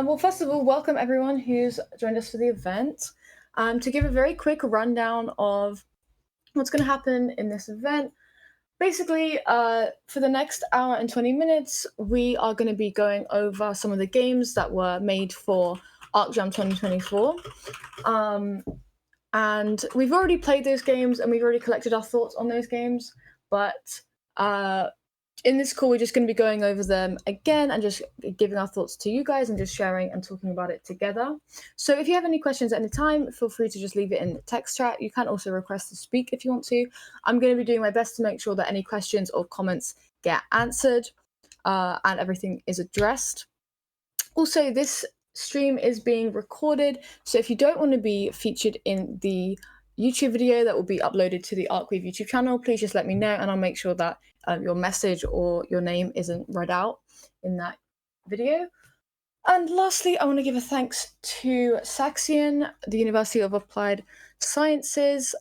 Well, first of all, welcome everyone who's joined us for the event. To give a very quick rundown of what's going to happen in this event, basically, for the next hour and 20 minutes, we are going to be going over some of the games that were made for Arcjam 2024. And we've already played those games and we've already collected our thoughts on those games, but in this call, we're just going to be going over them again and just giving our thoughts to you guys and just sharing and talking about it together. So if you have any questions at any time, feel free to just leave it in the text chat. You can also request to speak if you want to. I'm going to be doing my best to make sure that any questions or comments get answered and everything is addressed. Also, this stream is being recorded, so if you don't want to be featured in the YouTube video that will be uploaded to the Arcweave YouTube channel, please just let me know and I'll make sure that your message or your name isn't read out in that video. And lastly, I want to give a thanks to Saxion, the University of Applied Sciences.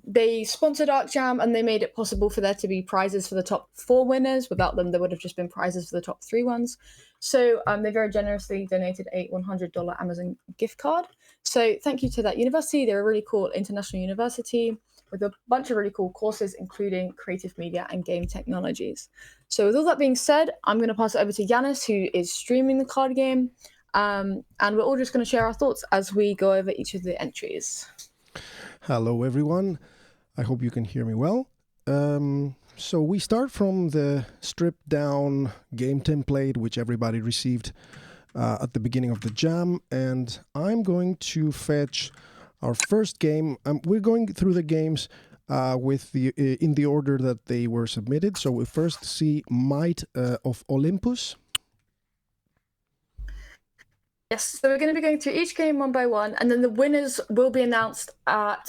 They sponsored Arcjam and they made it possible for there to be prizes for the top 4 winners. Without them, there would have just been prizes for the top 3 ones. So they very generously donated a $100 Amazon gift card. So thank you to that university. They're a really cool international university with a bunch of really cool courses, including creative media and game technologies. So with all that being said, I'm going to pass it over to Yanis, who is streaming the card game. And we're all just going to share our thoughts as we go over each of the entries. Hello, everyone. I hope you can hear me well. So we start from the stripped down game template, which everybody received at the beginning of the jam. And I'm going to fetch our first game. We're going through the games with in the order that they were submitted. So we first see Might of Olympus. Yes, so we're going to be going through each game one by one, and then the winners will be announced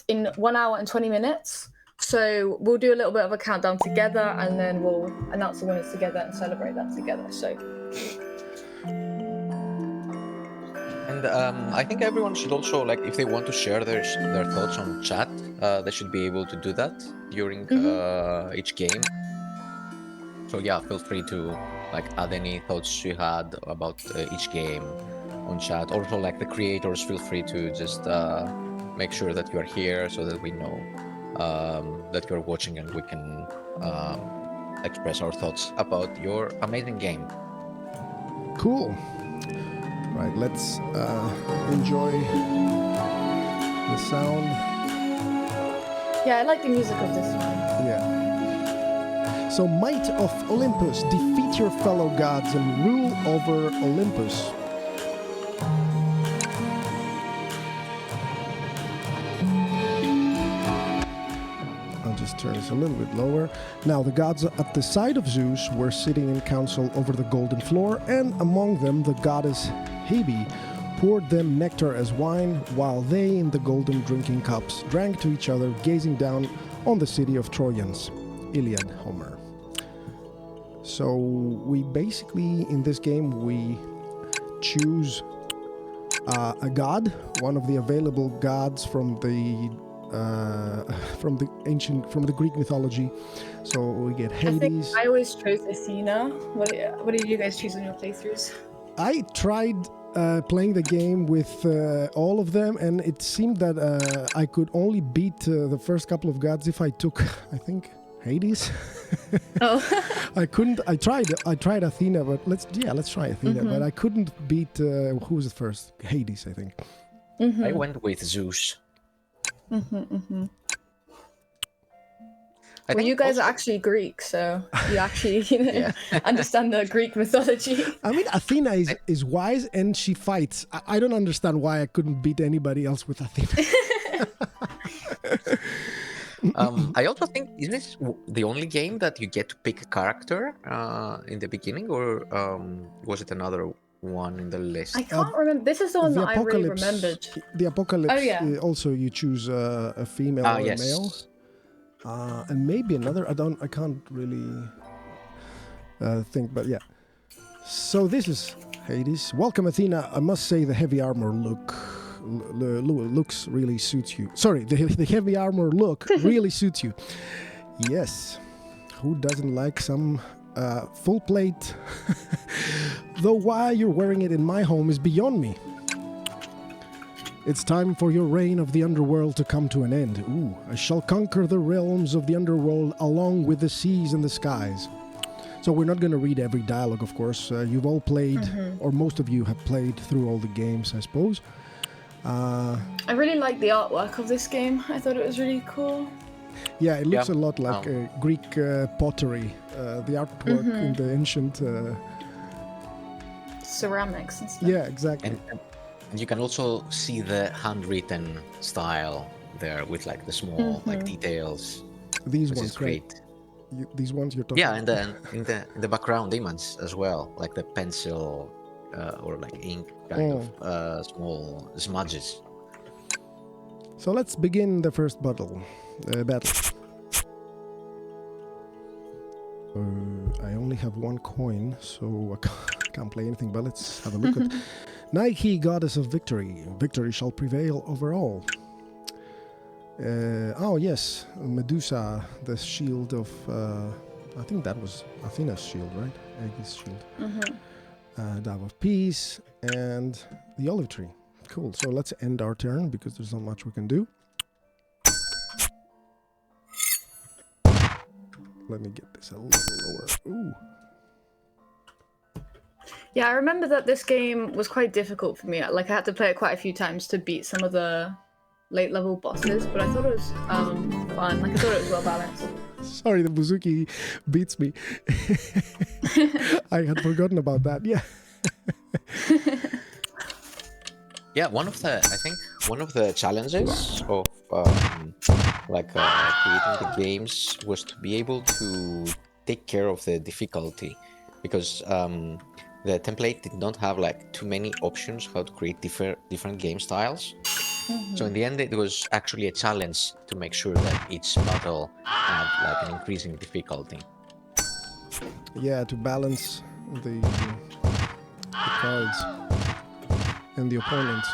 in 1 hour and 20 minutes. So we'll do a little bit of a countdown together, and then we'll announce the winners together and celebrate that together. So. And I think everyone should also, like, if they want to share their thoughts on chat, they should be able to do that during each game. So yeah, feel free to add any thoughts you had about each game on chat. Also, the creators, feel free to just make sure that you are here so that we know that you're watching and we can express our thoughts about your amazing game. Cool. Right, let's enjoy the sound. Yeah, I like the music of this one. Yeah. So, Might of Olympus, defeat your fellow gods and rule over Olympus. I'll just turn this a little bit lower. Now, the gods at the side of Zeus were sitting in council over the golden floor, and among them the goddess Hebe poured them nectar as wine, while they in the golden drinking cups drank to each other, gazing down on the city of Trojans. Iliad, Homer. So we basically, in this game, we choose a god, one of the available gods from the Greek mythology. So we get Hades. I think I always chose Athena. What did you guys choose on your playthroughs? I tried playing the game with all of them, and it seemed that I could only beat the first couple of gods if I took, I think, Hades. Oh. I couldn't. I tried Athena, but let's try Athena. But I couldn't beat who was the first? Hades, I think. I went with Zeus. Well, you guys are actually Greek, so you actually understand the Greek mythology. I mean, Athena is wise and she fights. I don't understand why I couldn't beat anybody else with Athena. I also think, is this the only game that you get to pick a character in the beginning, or was it another one in the list? I can't remember. This is the one that I really remembered. The Apocalypse. Oh, yeah. Also, you choose a female or a male. And maybe another. I can't really think, but yeah. So this is Hades. Welcome, Athena. I must say the heavy armor looks really suits you. Sorry, the heavy armor look really suits you. Yes. Who doesn't like some full plate. Though why you're wearing it in my home is beyond me. It's time for your reign of the underworld to come to an end. Ooh, I shall conquer the realms of the underworld along with the seas and the skies. So we're not going to read every dialogue, of course. You've all played, or most of you have played through all the games, I suppose. I really like the artwork of this game. I thought it was really cool. Yeah, it looks a lot like Greek pottery, the artwork in the ancient... ceramics and stuff. Yeah, exactly. And you can also see the handwritten style there with like the small like details. These which ones, is great. These ones you're talking Yeah, and then in the background image as well, like the pencil or like ink kind of small smudges. So let's begin the first battle. I only have one coin, so I can't play anything, but let's have a look at Nike, goddess of victory. Victory shall prevail over all. Oh yes, Medusa, the shield of... I think that was Athena's shield, right? Aegis shield. Dove of peace, and the olive tree. Cool, so let's end our turn, because there's not much we can do. Let me get this a little lower. Ooh. Yeah, I remember that this game was quite difficult for me. Like, I had to play it quite a few times to beat some of the late level bosses, but I thought it was fun. Like, I thought it was well balanced. Sorry, the Buzuki beats me. I had forgotten about that. Yeah. Yeah, one of the challenges of creating the games was to be able to take care of the difficulty, because the template did not have like too many options how to create different game styles. So in the end, it was actually a challenge to make sure that each battle had like an increasing difficulty. Yeah, to balance the cards and the opponents.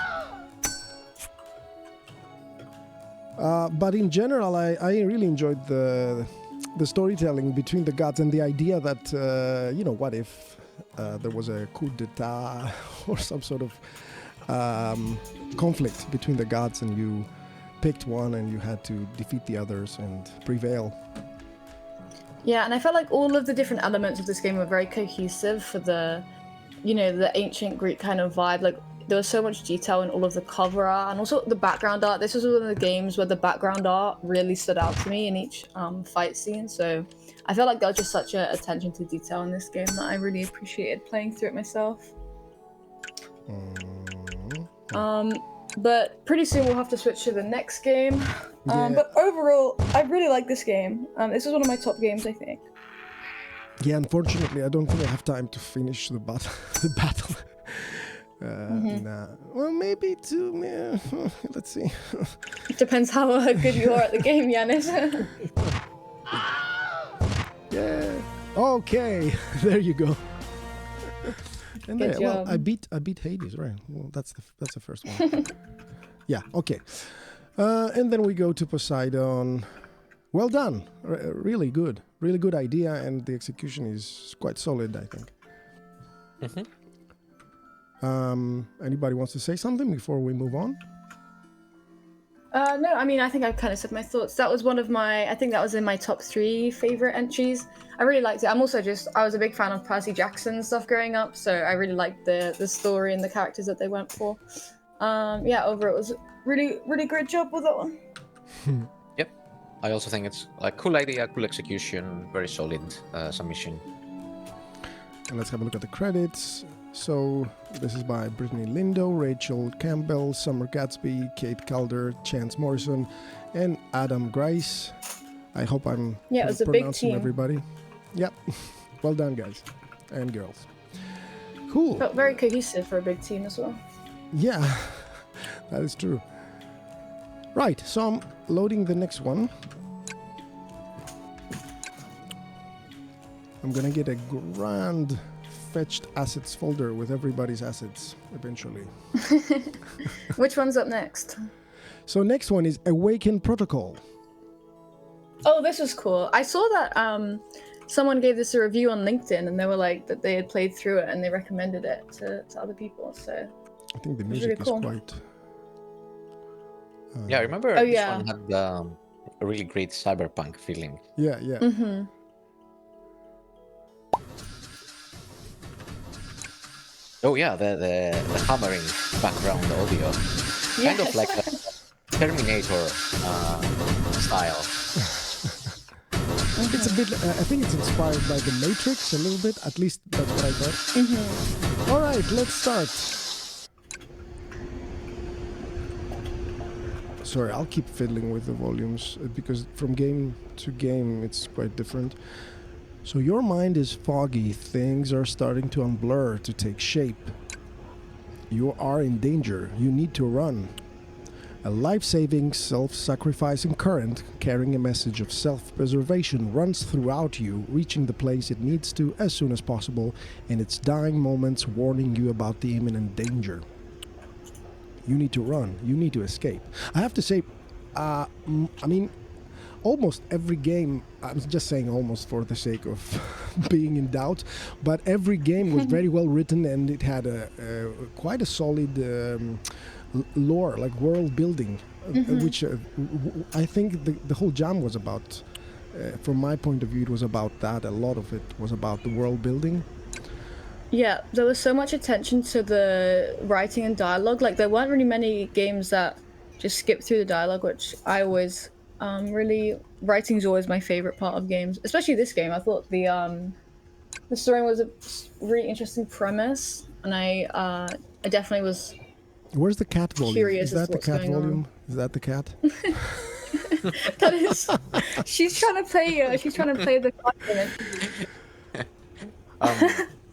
But in general, I really enjoyed the storytelling between the gods and the idea that, what if there was a coup d'etat or some sort of conflict between the gods and you picked one and you had to defeat the others and prevail. Yeah, and I felt like all of the different elements of this game were very cohesive for the ancient Greek kind of vibe. Like, there was so much detail in all of the cover art and also the background art. This was one of the games where the background art really stood out to me in each fight scene. So I felt like there was just such an attention to detail in this game that I really appreciated playing through it myself. But pretty soon we'll have to switch to the next game. But overall, I really like this game. This is one of my top games, I think. Yeah, unfortunately, I don't think I have time to finish the battle. Nah. Well, maybe two. Let's see. It depends how good you are at the game, Yanis. Yeah. Okay. There you go. And Good job. Well, I beat Hades, right? Well, that's the first one. Yeah. Okay. And then we go to Poseidon. Well done. Really good. Really good idea, and the execution is quite solid, I think. Anybody wants to say something before we move on? No, I mean, I think I kind of said my thoughts. That was I think that was in my top 3 favorite entries. I really liked it. I was a big fan of Percy Jackson stuff growing up, so I really liked the story and the characters that they went for. Overall, it was really, really great job with that one. Yep. I also think it's like cool idea, cool execution, very solid submission. And let's have a look at the credits. So this is by Brittany Lindo, Rachel Campbell, Summer Gatsby, Kate Calder, Chance Morrison, and Adam Grice. I hope I'm it was a big pronouncing team. everybody. Yep. Well done, guys and girls. Cool. Felt very cohesive for a big team as well. Yeah, that is true. Right, so I'm loading the next one. I'm gonna get a grand fetched assets folder with everybody's assets eventually. Which one's up next? So next one is Awaken Protocol. Oh, this was cool. I saw that someone gave this a review on LinkedIn, and they were like that they had played through it and they recommended it to other people. So I think the was music really cool. is quite. Yeah, I remember Oh, this yeah. one had a really great cyberpunk feeling. Yeah, yeah. Mm-hmm. Oh yeah, the hammering background audio, kind of like a Terminator style. It's a bit. I think it's inspired by the Matrix a little bit. At least that's what I thought. All right, let's start. Sorry, I'll keep fiddling with the volumes because from game to game it's quite different. So your mind is foggy. Things are starting to unblur, to take shape. You are in danger. You need to run. A life-saving, self-sacrificing current carrying a message of self-preservation runs throughout you, reaching the place it needs to as soon as possible, in its dying moments warning you about the imminent danger. You need to run. You need to escape. I have to say, I mean, almost every game, I'm just saying almost for the sake of being in doubt, but every game was very well written and it had quite a solid lore, like world building, which I think the whole jam was about. From my point of view, it was about that. A lot of it was about the world building. Yeah, there was so much attention to the writing and dialogue. Like there weren't really many games that just skipped through the dialogue, which I always really, writing's always my favorite part of games, especially this game. I thought the story was a really interesting premise, and I definitely was. Where's the cat volume? Curious Is as that to the what's cat going volume? on. Is that the cat? That is. She's trying to play. She's trying to play the card game.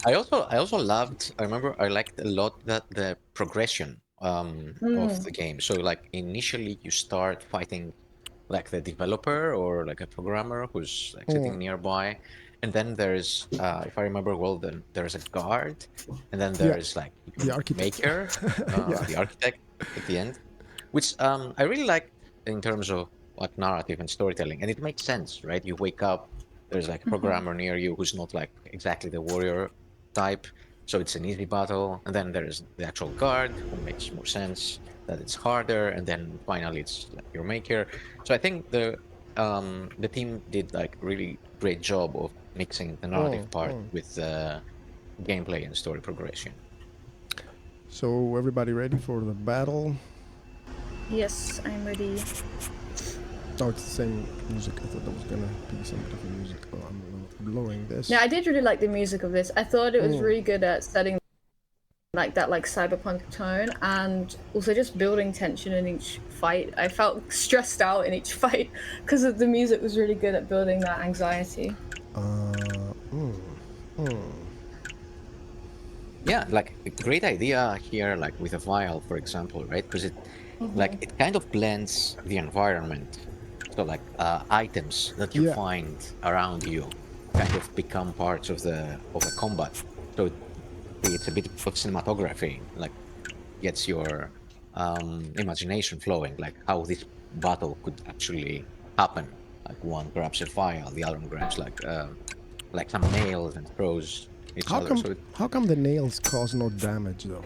I also loved. I remember I liked a lot that the progression of the game. So like initially you start fighting like the developer or like a programmer who's like sitting nearby, and then there's if I remember well, then there's a guard, and then there's like The architect. maker, the architect at the end, which I really like in terms of like narrative and storytelling, and it makes sense, right? You wake up, there's like a programmer near you who's not like exactly the warrior type, so it's an easy battle, and then there's the actual guard who makes more sense that it's harder, and then finally it's like your maker. So I think the team did like really great job of mixing the narrative part with the gameplay and story progression. So everybody ready for the battle? Yes, I'm ready. Oh, it's the same music. I thought that was gonna be some different music. Oh, I'm lowering this. Yeah, I did really like the music of this. I thought it was really good at setting like that like cyberpunk tone, and also just building tension in each fight. I felt stressed out in each fight because the music was really good at building that anxiety. Yeah, like a great idea here, like with a vial, for example, right? Because it like it kind of blends the environment. So like items that you find around you kind of become parts of the combat. So it's a bit of cinematography, like gets your imagination flowing, like how this battle could actually happen. Like one grabs a file, the other one grabs like some nails and throws each other. So How come the nails cause no damage though?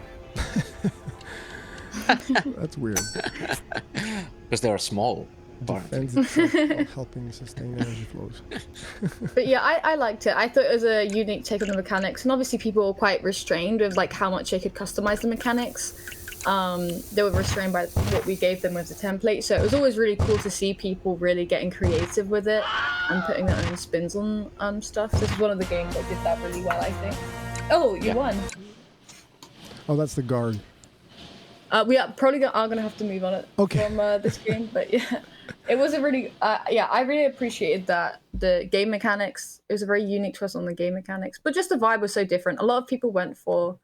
That's weird. Because they are small. Defends itself while helping sustain energy flows. But yeah, I liked it. I thought it was a unique take on the mechanics, and obviously people were quite restrained with like how much they could customize the mechanics. They were restrained by what we gave them with the template, so it was always really cool to see people really getting creative with it and putting their own spins on stuff. This is one of the games that did that really well, I think. Oh, you won. Oh, that's the guard. We are probably gonna have to move on it from this game, but yeah, it was a really I really appreciated that the game mechanics. It was a very unique twist on the game mechanics, but just the vibe was so different. A lot of people went for.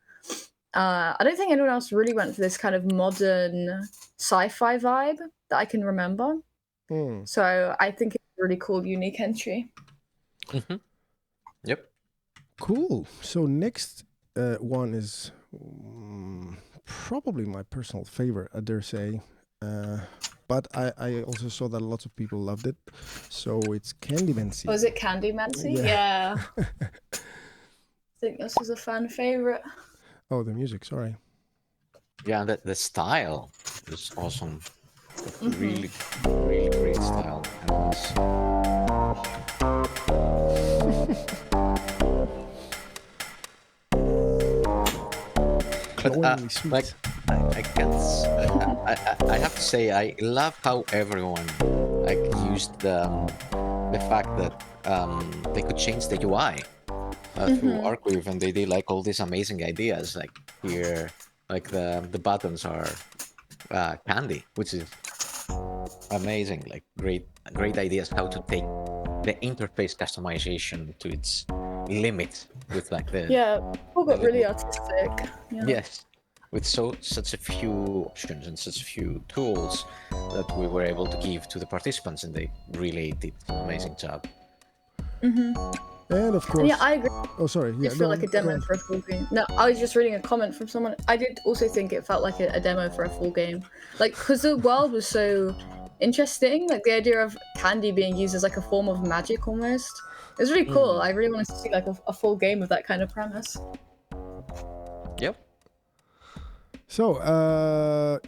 I don't think anyone else really went for this kind of modern sci-fi vibe that I can remember. So I think it's a really cool, unique entry. Yep. Cool. So next one is probably my personal favorite, I dare say. But I also saw that lots of people loved it. So it's Candymancy. Was it Candymancy? Yeah. I think this was a fan favorite. Oh, the music, sorry. Yeah, the style is awesome. Really, really great style. Glowingly sweet. Like, I have to say, I love how everyone like used the fact that they could change the UI through Arcweave, and they did like all these amazing ideas. Like here, like the buttons are candy, which is amazing. Like great ideas how to take the interface customization to its limit with like the people got really artistic. Yeah. Yes, with such a few options and such a few tools that we were able to give to the participants, and they really did an amazing job. And of course, Yeah, I agree. oh, sorry. It felt like a demo for a full game. No, I was just reading a comment from someone. I did also think it felt like a demo for a full game, like because the world was so interesting. Like the idea of candy being used as like a form of magic almost. It was really cool. I really wanted to see like a full game with that kind of premise. Yep. So,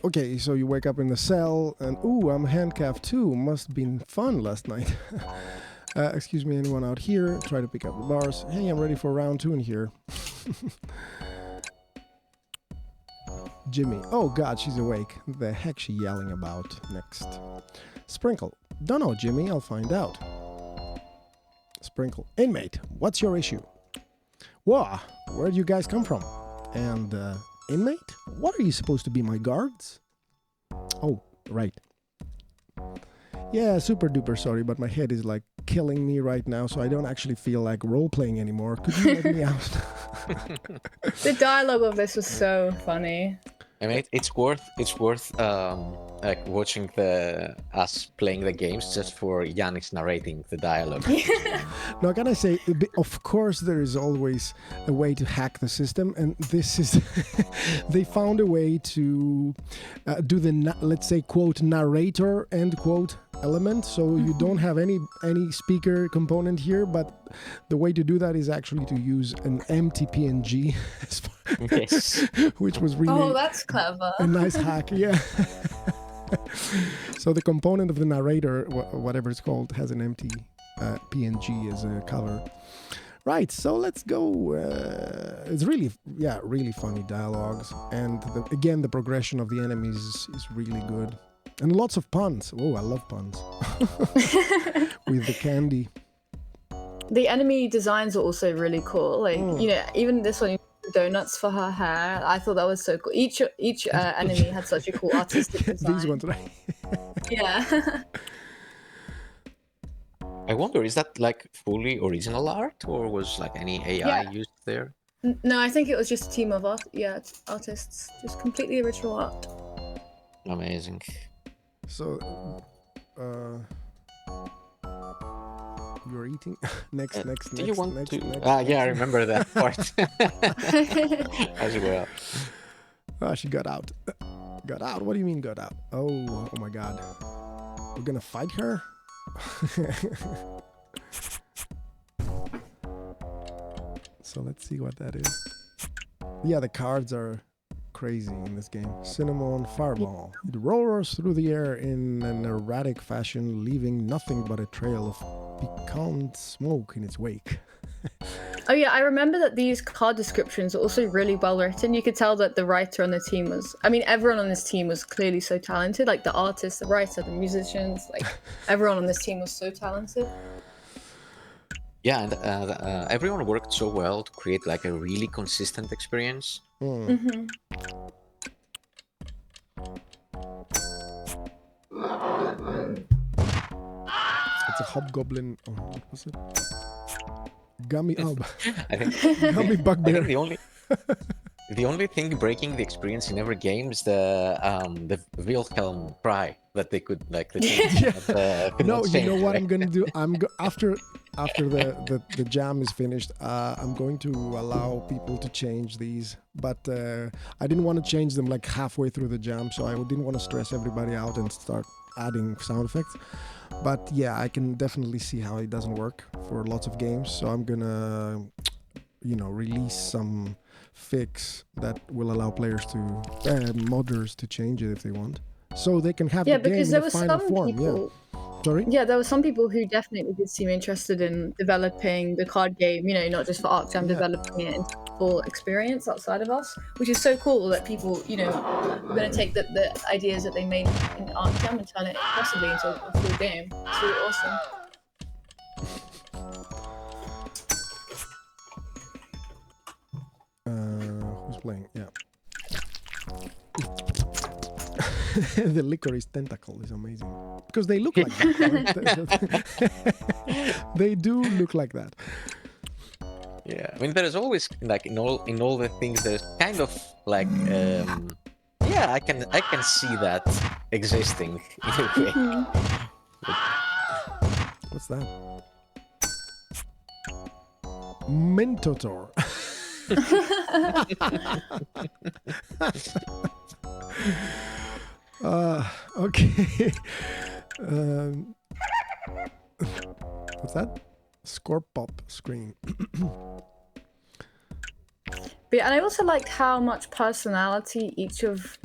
okay, so you wake up in the cell, and ooh, I'm handcuffed too. Must have been fun last night. Excuse me, anyone out here? Try to pick up the bars. Hey, I'm ready for round 2 in here. Jimmy. Oh god, she's awake. The heck she yelling about next? Sprinkle. Don't know, Jimmy, I'll find out. Sprinkle. Inmate, what's your issue? Whoa, where'd you guys come from? And, inmate? What are you supposed to be, my guards? Oh, right. Yeah, super duper sorry, but my head is like killing me right now, so I don't actually feel like role-playing anymore. Could you let me out? The dialogue of this was so funny. I mean, it's worth like watching us playing the games just for Yannis narrating the dialogue. Now, can I say, of course, there is always a way to hack the system, and this is they found a way to do the let's say quote narrator end quote element, so you don't have any speaker component here, but the way to do that is actually to use an empty PNG, Yes. which was really that's clever. a nice hack. Yeah. So the component of the narrator, whatever it's called, has an empty PNG as a color. Right, so let's go. It's really funny dialogues, and again the progression of the enemies is really good, and lots of puns. Oh, I love puns with the candy. The enemy designs are also really cool. Like you know, even this one, donuts for her hair. I thought that was so cool. Each enemy had such a cool artistic design. These ones, right? Yeah. I wonder, is that like fully original art, or was like any AI used there? No, I think it was just a team of artists, just completely original art. Amazing. So, you're eating next. Do you want next, to? next. Yeah, I remember that part as well. Oh, she got out. Got out? What do you mean got out? Oh my God. We're gonna fight her? So let's see what that is. Yeah, the cards are crazy in this game. Cinnamon Fireball. It roars through the air in an erratic fashion, leaving nothing but a trail of piquant smoke in its wake. Oh yeah, I remember that these card descriptions are also really well written. You could tell that the writer on the team everyone on this team was clearly so talented. Like the artist, the writer, the musicians, like everyone on this team was so talented. Yeah, and everyone worked so well to create like a really consistent experience. Mm-hmm. It's a hobgoblin. Oh, what was it? Gummy. Oh, I think gummy bugbear. the the only thing breaking the experience in every game is the Wilhelm cry that they could like the team could No, not you change, know what right? I'm gonna do? After the jam is finished, I'm going to allow people to change these. But I didn't want to change them like halfway through the jam, so I didn't want to stress everybody out and start adding sound effects. But yeah, I can definitely see how it doesn't work for lots of games. So I'm gonna, release some fix that will allow players to modders to change it if they want, so they can have Yeah, the game because in there the were final some form. people. Sorry. Yeah, there were some people who definitely did seem interested in developing the card game. Not just for Arcjam, developing it into full experience outside of us, which is so cool that people, are going to take the ideas that they made in Arcjam and turn it possibly into a full game. It's really awesome. Who's playing? Yeah. The licorice tentacle is amazing because they look like that. Right? They do look like that. Yeah, I mean, there is always like in all the things there's kind of like yeah, I can see that existing in a way. What's that? Mentotor. Okay. What's that? Scorp pop screen. But yeah, and I also liked how much personality each of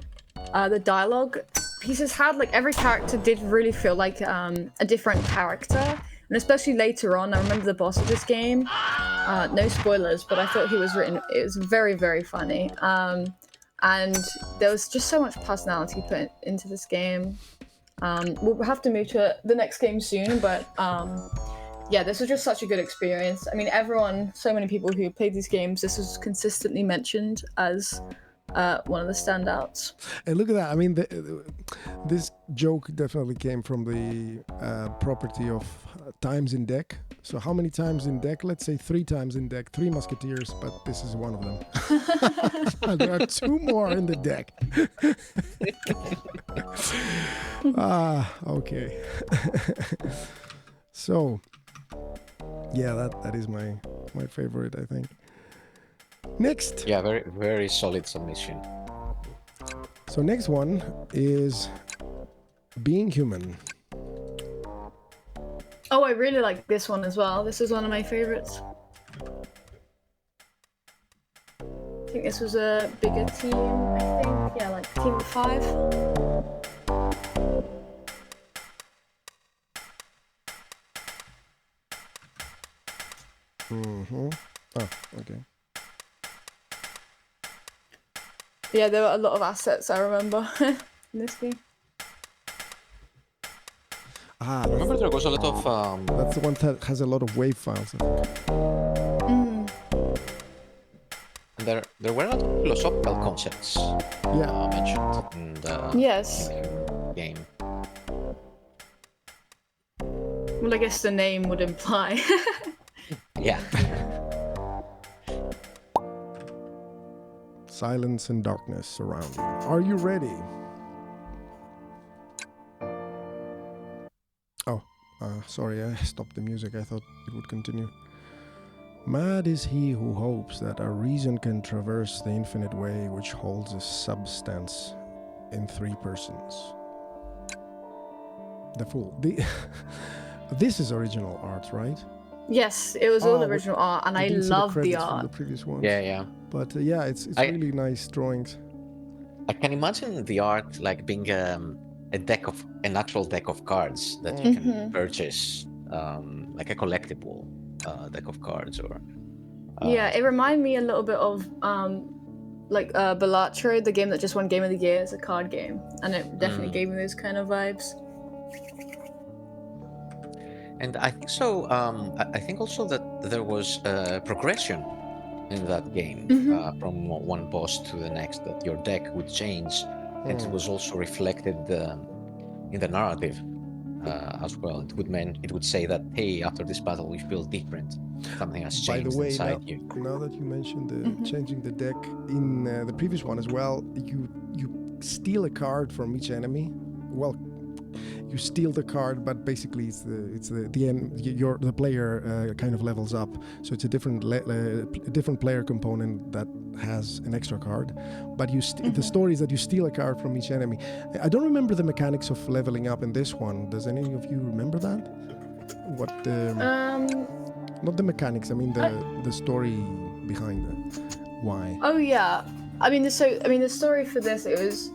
the dialogue pieces had. Like every character did really feel like a different character, and especially later on. I remember the boss of this game. No spoilers, but I thought he was written. It was very, very funny. And there was just so much personality put into this game. We'll have to move to the next game soon, but yeah, this was just such a good experience. I mean, so many people who played these games, this was consistently mentioned as one of the standouts. And look at that. I mean, this joke definitely came from the property of times in deck. So how many times in deck? Let's say 3 times in deck, 3 musketeers, but this is one of them. There are 2 more in the deck. Okay. So, yeah, that is my favorite, I think. Next. Yeah, very, very solid submission. So next one is Being Human. Oh, I really like this one as well. This is one of my favorites. I think this was a bigger team, I think. Yeah, like team of 5. Mm-hmm. Oh, okay. Yeah, there were a lot of assets, I remember, in this game. Ah, I remember there was a lot of that's the one that has a lot of wave files, I think. and there were a lot of philosophical concepts mentioned in the Yes. game. Well, I guess the name would imply. Yeah. Silence and darkness surround you. Are you ready? Oh, sorry, I stopped the music. I thought it would continue. Mad is he who hopes that our reason can traverse the infinite way which holds a substance in 3 persons. The Fool. This is original art, right? Yes, it was all original art, and I love the From art. the previous ones. Yeah. But yeah, it's really nice drawings. I can imagine the art like being an actual deck of cards that you can purchase, like a collectible deck of cards, or. Yeah, it reminded me a little bit of like Balatro, the game that just won Game of the Year as a card game, and it definitely gave me those kind of vibes. And I think so. I think also that there was progression in that game from one boss to the next. That your deck would change, and it was also reflected in the narrative. as well. It would say that, hey, after this battle we feel different. Something has By changed the way, inside you. now that you mentioned changing the deck in the previous one as well, you steal a card from each enemy. Well, you steal the card, but basically it's the player kind of levels up. So it's a different player component that has an extra card. But the story is that you steal a card from each enemy. I don't remember the mechanics of leveling up in this one. Does any of you remember that? What not the mechanics. I mean the story behind it. Why? Oh yeah. I mean the story for this, it was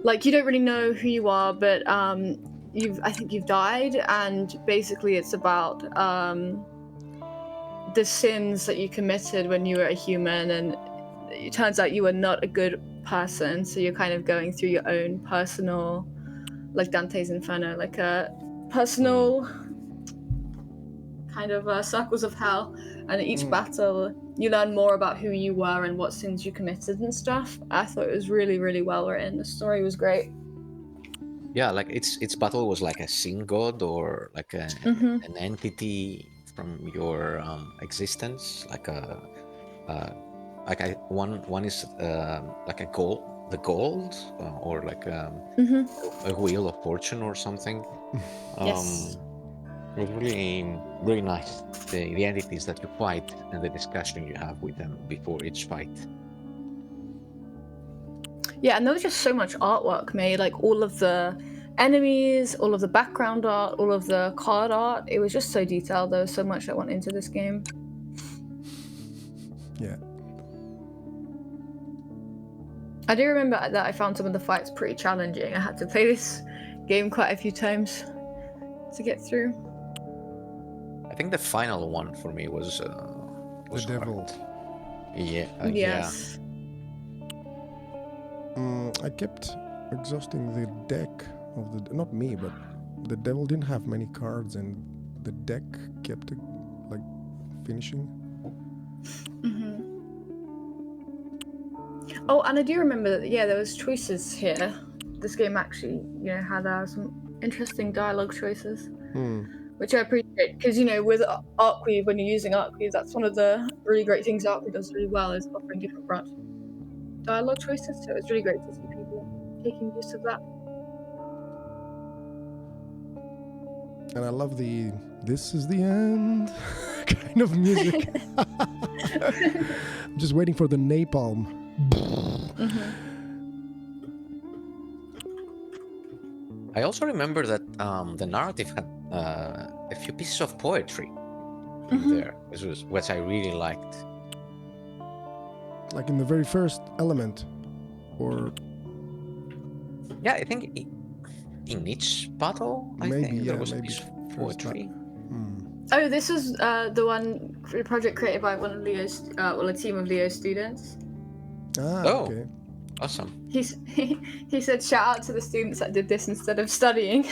like you don't really know who you are, but I think you've died, and basically it's about the sins that you committed when you were a human, and it turns out you were not a good person, so you're kind of going through your own personal, like Dante's Inferno, like a personal kind of circles of hell, and each battle you learn more about who you were and what sins you committed and stuff. I thought it was really, really well written. The story was great. Yeah, like its battle was like a sin god, or like an entity from your existence, like one is like a gold, or like a wheel of fortune or something. Yes. It was really, really nice. The entities that you fight and the discussion you have with them before each fight. Yeah, and there was just so much artwork made, like all of the enemies, all of the background art, all of the card art. It was just so detailed. There was so much that went into this game. Yeah. I do remember that I found some of the fights pretty challenging. I had to play this game quite a few times to get through. I think the final one for me was the devil. hard. Yeah. Yes. I kept exhausting the deck of the... Not me, but the devil didn't have many cards, and the deck kept like finishing. Oh, and I do remember that, yeah, there was choices here. This game actually, had some interesting dialogue choices, which I appreciate, because, with Arcweave, when you're using Arcweave, that's one of the really great things Arcweave does really well, is offering different branch dialogue choices, so it's really great to see people taking use of that. And I love the "this is the end" kind of music. I'm just waiting for the napalm. I also remember that the narrative had a few pieces of poetry in there, which I really liked. Like in the very first element, or... Yeah, I think in each battle, there was a piece of poetry. Oh, this is the one project created by one of Leo's, a team of Leo's students. Okay. Awesome. He said, shout out to the students that did this instead of studying.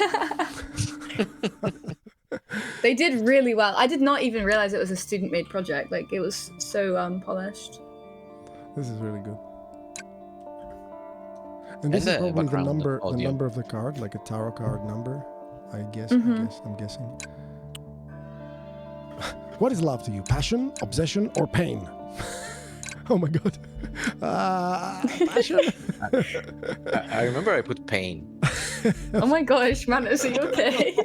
They did really well. I did not even realize it was a student-made project. Like, it was so polished. This is really good. And this is probably the number of the card, like a tarot card number, I guess. I'm guessing. What is love to you? Passion, obsession, or pain? Oh my god. Passion. I remember I put pain. Oh my gosh, Manus, are you okay?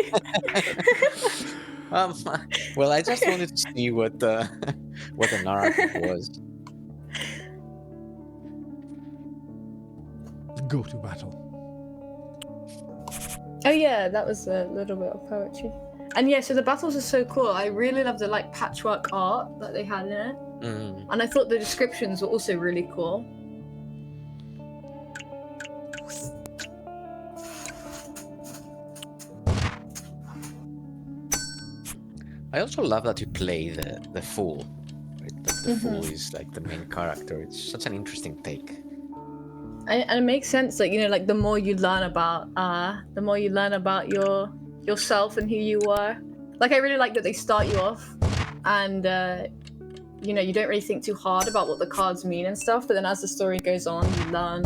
Well, I just wanted to see what the narrative was. Go to battle. Oh yeah, that was a little bit of poetry. And yeah, so the battles are so cool. I really love the patchwork art that they had in it. And I thought the descriptions were also really cool. I also love that you play the fool. Right? The fool is like the main character. It's such an interesting take. And it makes sense, like the more you learn about yourself and who you are. Like, I really like that they start you off, and you don't really think too hard about what the cards mean and stuff. But then as the story goes on, you learn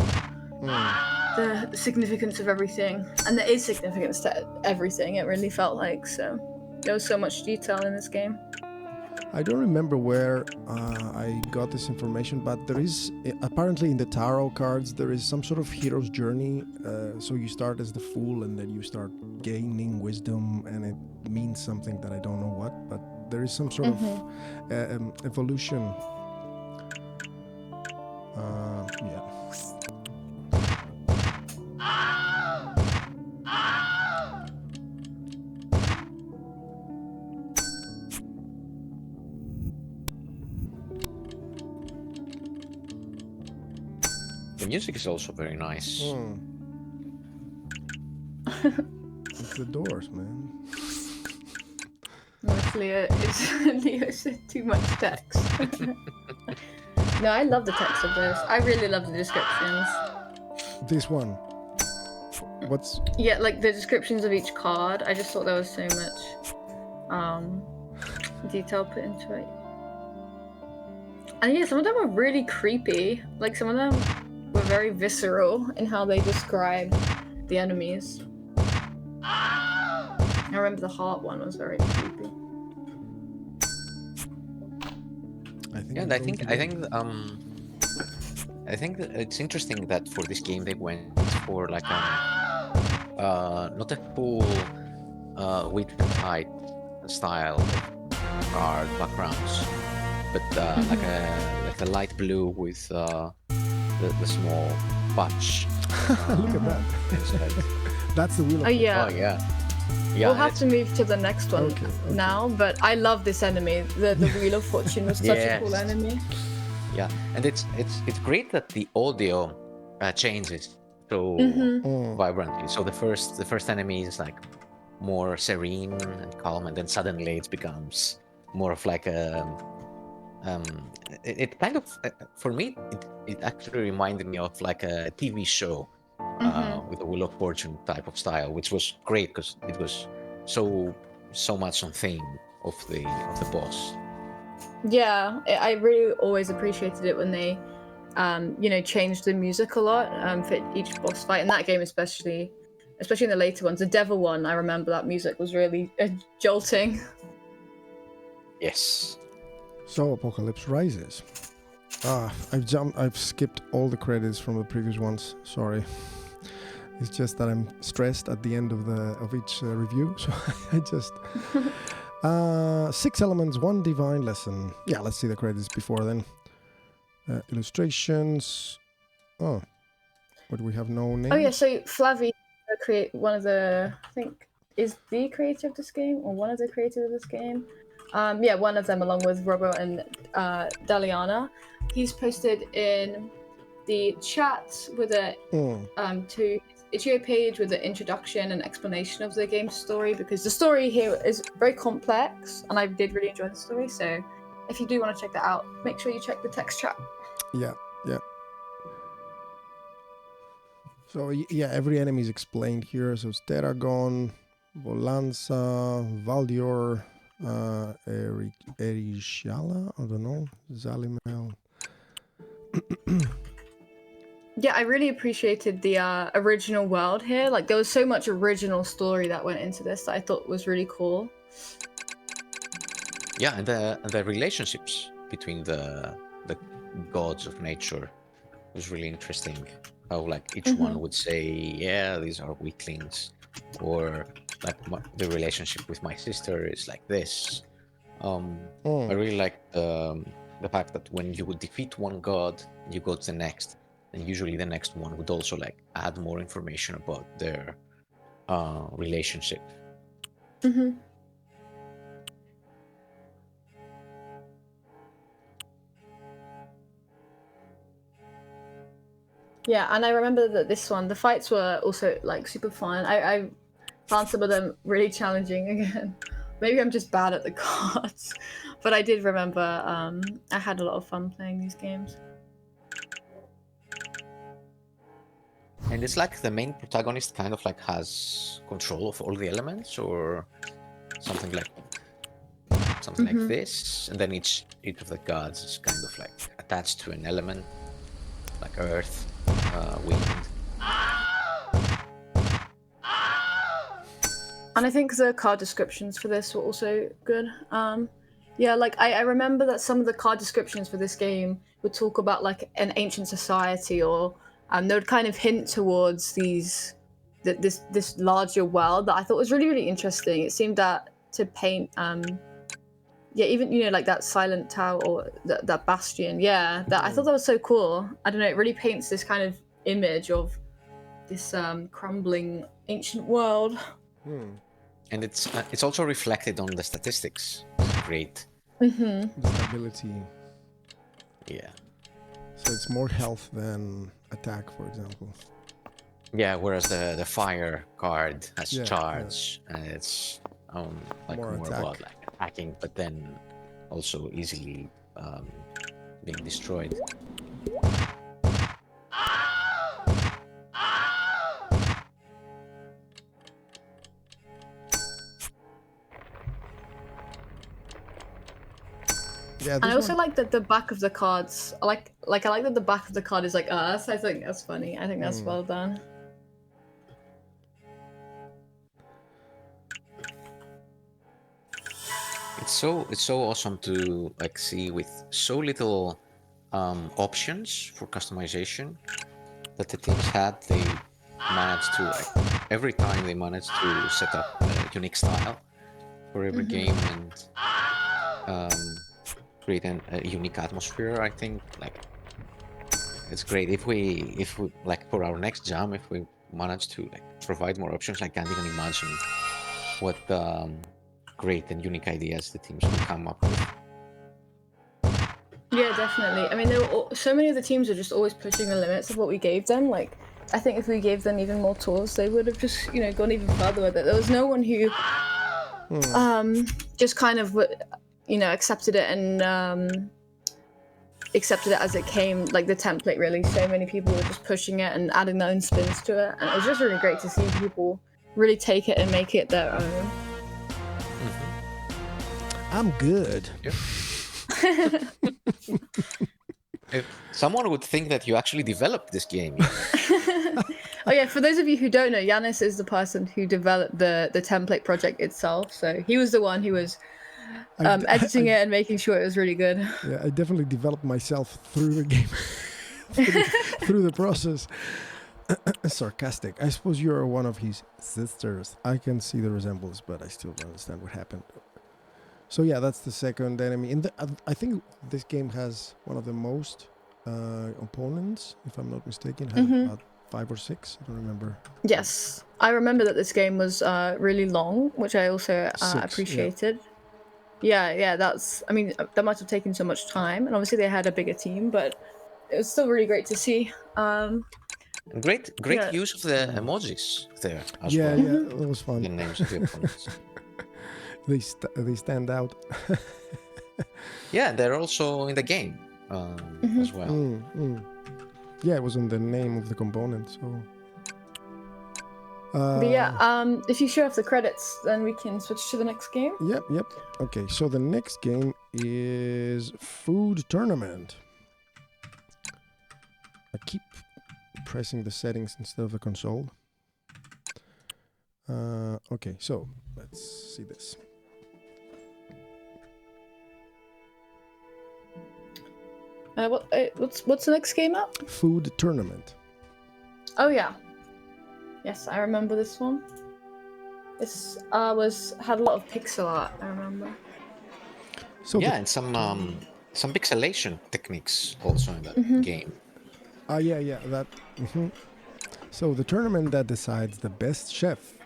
the significance of everything, and there is significance to everything. It really felt like so. There was so much detail in this game. I don't remember where I got this information, but there is apparently in the tarot cards there is some sort of hero's journey. So you start as the fool and then you start gaining wisdom, and it means something that I don't know what, but there is some sort of evolution. Yeah. The music is also very nice. It's the Doors, man. Leo said too much text. No, I love the text of this. I really love the descriptions. This one. What's... Yeah, like the descriptions of each card. I just thought there was so much detail put into it. And yeah, some of them were really creepy. Like some of them were very visceral in how they described the enemies. I remember the heart one was very creepy. I think that it's interesting that for this game they went for like not a full width and height style of art backgrounds, but like a light blue with the small patch. Look at that. That's the wheel of... Oh yeah. Oh yeah. We'll have to move to the next one Okay. now, but I love this enemy. The Wheel of Fortune was such a cool enemy. Yeah, and it's great that the audio changes so vibrantly. So the first enemy is like more serene and calm, and then suddenly it becomes more of like a it kind of for me it actually reminded me of like a TV show with a Wheel of Fortune type of style, which was great because it was so much on theme of the boss. Yeah, I really always appreciated it when they, changed the music a lot for each boss fight. In that game, especially in the later ones, the Devil one, I remember that music was really jolting. Yes. So Apocalypse Rises. I've skipped all the credits from the previous ones. Sorry. It's just that I'm stressed at the end of each review, so I just 6 elements, 1 divine lesson. Yeah, let's see the credits before then. Illustrations. Oh, what do we have? No name. Oh yeah, so Flavie one of the, I think, is the creator of this game or one of the creators of this game. Yeah, one of them along with Robo and Daliana. He's posted in the chat with a to Itch.io page with the introduction and explanation of the game's story, because the story here is very complex and I did really enjoy the story. So if you do want to check that out, make sure you check the text chat. Yeah. So yeah, every enemy is explained here. So it's Terragon, Volanza, Valdior, Erishala, I don't know, Zalimel. Yeah, I really appreciated the original world here. Like, there was so much original story that went into this that I thought was really cool. Yeah, and the relationships between the gods of nature was really interesting. How like each one would say, yeah, these are weaklings, or like the relationship with my sister is like this. I really like the fact that when you would defeat one god, you go to the next. And usually the next one would also like add more information about their relationship. Yeah, and I remember that this one, the fights were also like super fun. I found some of them really challenging again. Maybe I'm just bad at the cards, but I did remember I had a lot of fun playing these games. And it's like the main protagonist kind of like has control of all the elements, or something like this, and then each of the gods is kind of like attached to an element, like earth, wind, And I think the card descriptions for this were also good. Yeah, like I remember that some of the card descriptions for this game would talk about like an ancient society, or they would kind of hint towards this larger world that I thought was really interesting. It seemed that to paint, yeah, even like that silent tower or that bastion. Yeah, that I thought that was so cool. I don't know, it really paints this kind of image of this crumbling ancient world. And it's also reflected on the statistics. Great. The stability. Yeah. So it's more health than attack, for example. Yeah, whereas the fire card has Yeah, charge, and it's like More more attack. about like attacking, but then also easily being destroyed. Yeah, And I this also one, like that the back of the cards. I like that the back of the card is like us. I think that's funny. I think that's well done. It's so awesome to like see with so little options for customization that the teams had. They managed to like every time they managed to set up a unique style for every game and create a unique atmosphere. I think like it's great if we like for our next jam, if we manage to like provide more options. I can't even imagine what great and unique ideas the teams will come up with. Yeah, definitely. I mean, so many of the teams are just always pushing the limits of what we gave them. Like, I think if we gave them even more tools, they would have just gone even further with it. There was no one who just kind of accepted it and accepted it as it came, like the template. Really, so many people were just pushing it and adding their own spins to it, and it was just really great to see people really take it and make it their own. I'm good. Yep. If someone would think that you actually developed this game. Oh yeah, for those of you who don't know, Yanis is the person who developed the template project itself. So he was the one who was editing it and making sure it was really good. Yeah, I definitely developed myself through the game, through the process. Sarcastic. I suppose you're one of his sisters. I can see the resemblance, but I still don't understand what happened. So yeah, that's the second enemy. I think this game has one of the most opponents, if I'm not mistaken. It has about 5 or 6. I don't remember. Yes, I remember that this game was really long, which I also 6, appreciated. Yeah, that's. I mean, that might have taken so much time, and obviously they had a bigger team, but it was still really great to see. Great Yeah. use of the emojis there as Yeah, well. yeah, that was fun. The names of the opponents. They stand out. Yeah, they're also in the game as well. Yeah, it was on the name of the component. So. But yeah, if you show off the credits, then we can switch to the next game. Yep. Okay, so the next game is Food Tournament. I keep pressing the settings instead of the console. Okay, so let's see this. What's the next game up? Food Tournament. Oh yeah. Yes, I remember this one. This had a lot of pixel art, I remember. So yeah, and some pixelation techniques also in that game. Yeah, that. So the tournament that decides the best chef.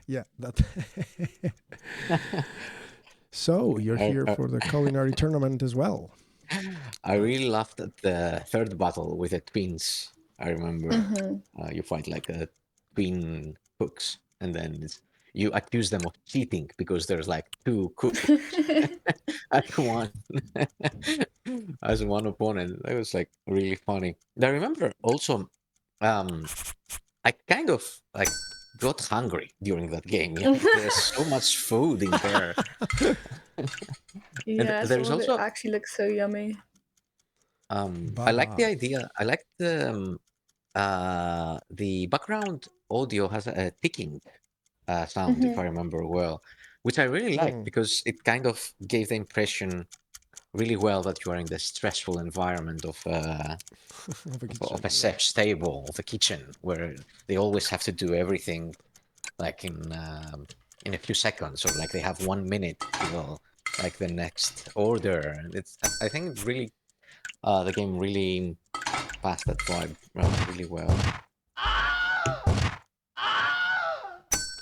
Yeah, that. So you're here for the culinary tournament as well. I really laughed at the third battle with the twins. I remember you fight like twin cooks, and then you accuse them of cheating because there's like 2 cooks as one opponent. That was like really funny. I remember also, I kind of like got hungry during that game. Yeah, there's so much food in there. Yeah, there's some of also it actually looks so yummy. I like the idea. I like the background audio has a ticking sound, if I remember well, which I really liked Mm. because it kind of gave the impression really well that you are in the stressful environment of Of a of kitchen, a yeah. chef's table, of a kitchen, where they always have to do everything like in a few seconds, or like they have 1 minute till like the next order. And it's I think really the game really passed that vibe really well.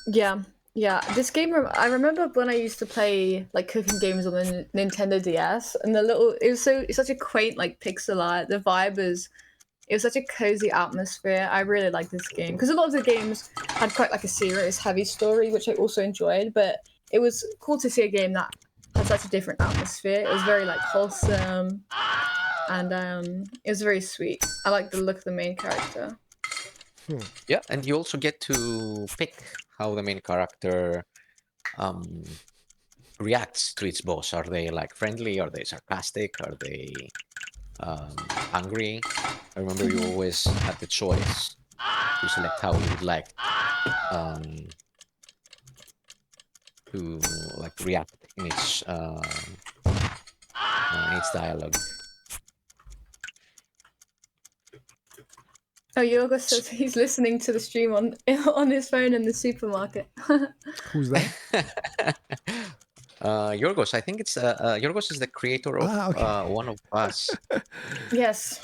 Yeah, yeah. This game, I remember when I used to play like cooking games on the Nintendo DS, and it's such a quaint like pixel art. The vibe is, it was such a cozy atmosphere. I really like this game because a lot of the games had quite like a serious, heavy story, which I also enjoyed. But it was cool to see a game that had such a different atmosphere. It was very like wholesome, and it was very sweet. I like the look of the main character. Yeah, and you also get to pick how the main character reacts to its boss. Are they like friendly? Are they sarcastic? Are they angry? I remember you always had the choice to select how you would like um, to like react in its dialogue. Oh, Yoga says he's listening to the stream on his phone in the supermarket. Who's that? Yorgos, I think it's Yorgos is the creator of Okay. One of Us. Yes,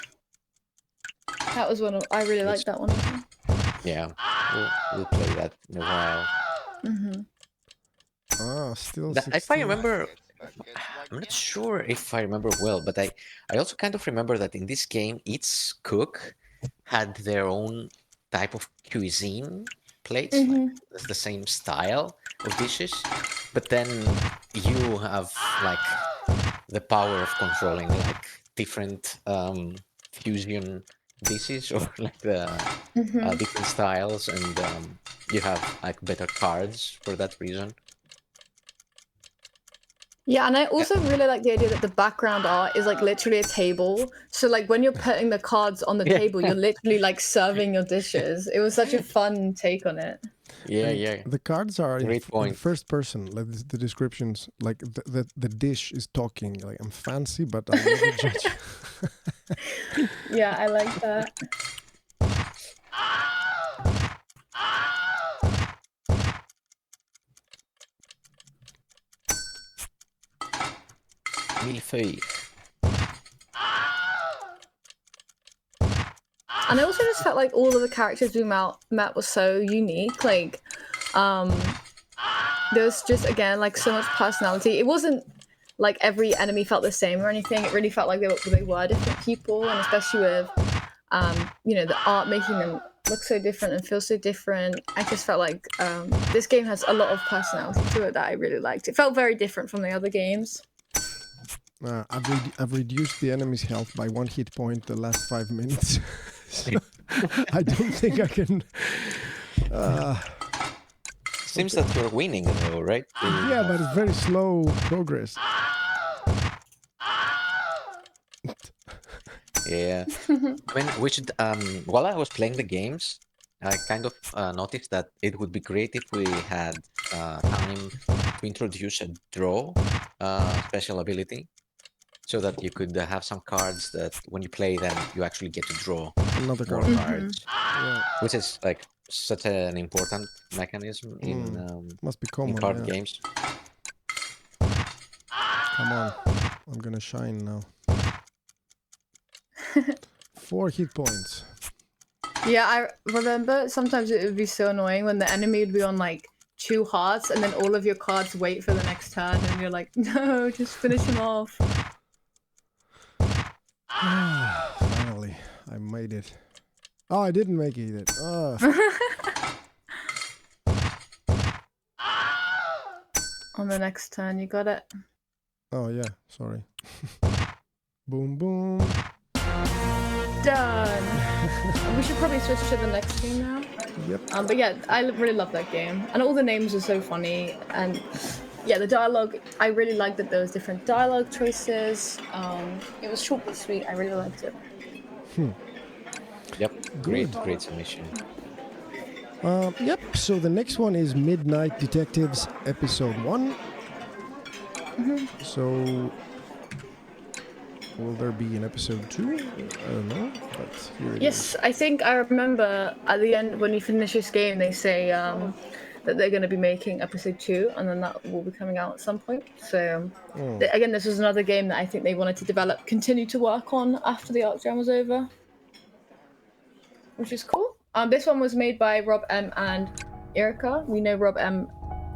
that was one of. I really Which, liked that one. yeah, we'll play that in a while. Still If I 16. remember, I'm not sure if I remember well, but I also kind of remember that in this game, each cook had their own type of cuisine plates, like it's the same style of dishes, but then you have like the power of controlling like different fusion dishes or like the different styles, and you have like better cards for that reason. Yeah, and I also really like the idea that the background art is like literally a table. So like when you're putting the cards on the Yeah. table, you're literally like serving your dishes. It was such a fun take on it. Yeah, And yeah. the cards are Great in point. first person. Like the descriptions, like the dish is talking. Like I'm fancy, but I'll never judge. Yeah, I like that. Millefeuille. And I also just felt like all of the characters we met were so unique. Like, there was just again like so much personality. It wasn't like every enemy felt the same or anything. It really felt like they were different people, and especially with the art making them look so different and feel so different. I just felt like this game has a lot of personality to it that I really liked. It felt very different from the other games. I've reduced the enemy's health by 1 hit point the last 5 minutes. So I don't think I can. Seems that you're winning though, right? Yeah, but it's very slow progress. Yeah. I mean, we should. While I was playing the games, I kind of noticed that it would be great if we had time to introduce a draw special ability, so that you could have some cards that when you play them, you actually get to draw Another more card. cards, Yeah. which is like such an important mechanism in Must be in common. card Yeah. games. Come on, I'm gonna shine now. 4 hit points. Yeah, I remember sometimes it would be so annoying when the enemy would be on like 2 hearts and then all of your cards wait for the next turn and you're like, no, just finish him off. Finally, I made it. Oh, I didn't make it. On the next turn, you got it. Oh yeah, sorry. Boom, boom. Done. We should probably switch to the next game now. Yep. But yeah, I really love that game, and all the names are so funny. And yeah, the dialogue, I really liked that there was different dialogue choices. It was short but sweet. I really liked it. Yep, Good. great submission. Yep, so the next one is Midnight Detectives Episode 1. So, will there be an Episode 2? I don't know, but here it is. Yes, I think I remember at the end when you finish this game, they say that they're going to be making Episode 2, and then that will be coming out at some point. So, again, this was another game that I think they wanted to continue to work on after the Arcjam was over, which is cool. This one was made by Rob M and Erica. We know Rob M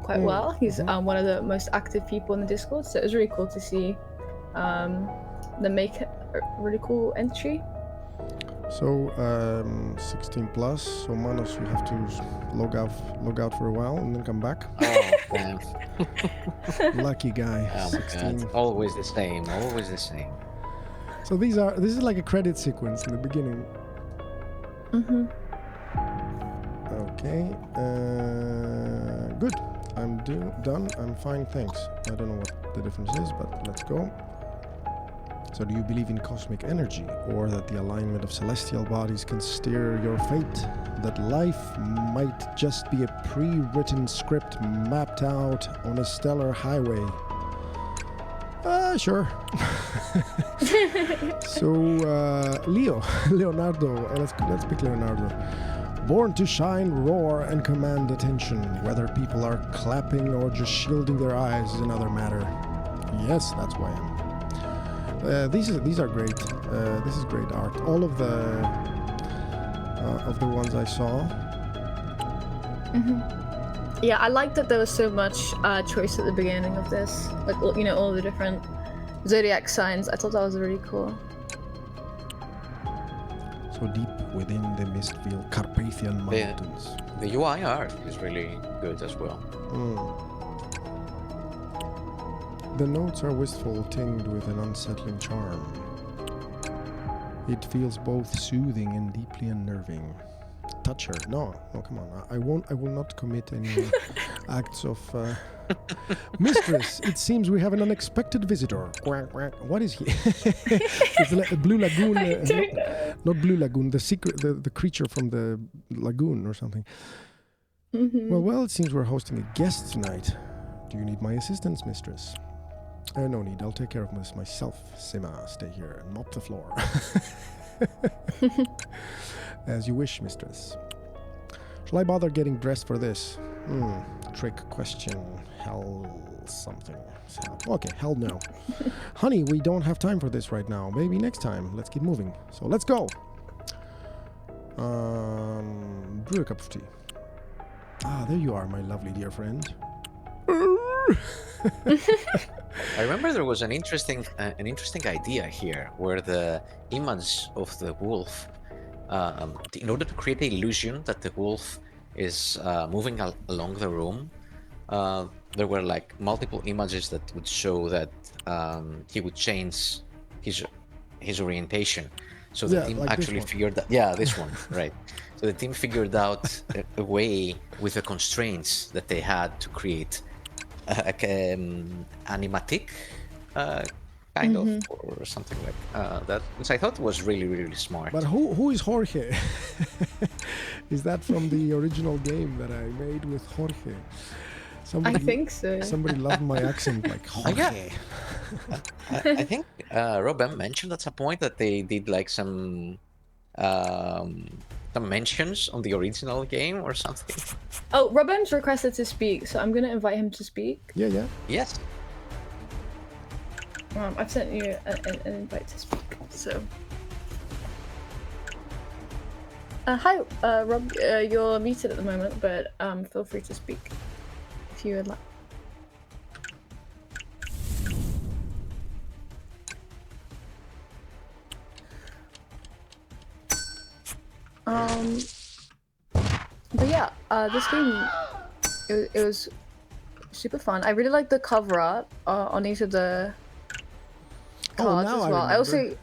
quite well. He's one of the most active people in the Discord, so it was really cool to see them make a really cool entry. So 16 plus. So Manos, you have to log out for a while and then come back. Oh, damn. Lucky guy. Oh, 16. God. Always the same. Always the same. So this is like a credit sequence in the beginning. Okay. Good. I'm done. I'm fine. Thanks. I don't know what the difference is, but let's go. So do you believe in cosmic energy, or that the alignment of celestial bodies can steer your fate? That life might just be a pre-written script mapped out on a stellar highway? Sure. So, Leonardo, let's pick Leonardo. Born to shine, roar, and command attention. Whether people are clapping or just shielding their eyes is another matter. Yes, that's why I'm. These are great. This is great art. All of the ones I saw. Yeah, I like that there was so much choice at the beginning of this. Like, you know, all the different zodiac signs. I thought that was really cool. So deep within the mist-filled Carpathian Mountains. The UI art is really good as well. The notes are wistful, tinged with an unsettling charm. It feels both soothing and deeply unnerving. Touch her. No, come on. I will not commit any acts of... Mistress, it seems we have an unexpected visitor. What is he? It's a Blue Lagoon. Not Blue Lagoon, the creature from the lagoon or something. Well, it seems we're hosting a guest tonight. Do you need my assistance, mistress? No need, I'll take care of this myself. Sima, stay here and mop the floor. As you wish, mistress. Shall I bother getting dressed for this? Trick question. Hell something. Okay, hell no. Honey, we don't have time for this right now. Maybe next time. Let's keep moving. So let's go. Brew a cup of tea. Ah, there you are, my lovely dear friend. I remember there was an interesting idea here, where the image of the wolf, in order to create the illusion that the wolf is moving along the room, there were like multiple images that would show that he would change his orientation. So the team like actually figured that. Yeah, this one, right. So the team figured out a way with the constraints that they had to create animatic kind of, or something like that, which I thought was really, really smart. But who is Jorge? Is that from the original game that I made with Jorge? I think so. Somebody loved my accent, like Jorge. I think Rob M mentioned at some point that they did like some mentions on the original game or something. Oh, Rob M's requested to speak, so I'm going to invite him to speak. Yeah. Yes. I've sent you an invite to speak, so... hi, Rob. You're muted at the moment, but feel free to speak if you would like. But yeah, this game, it was super fun. I really like the cover art on each of the cards as well. I also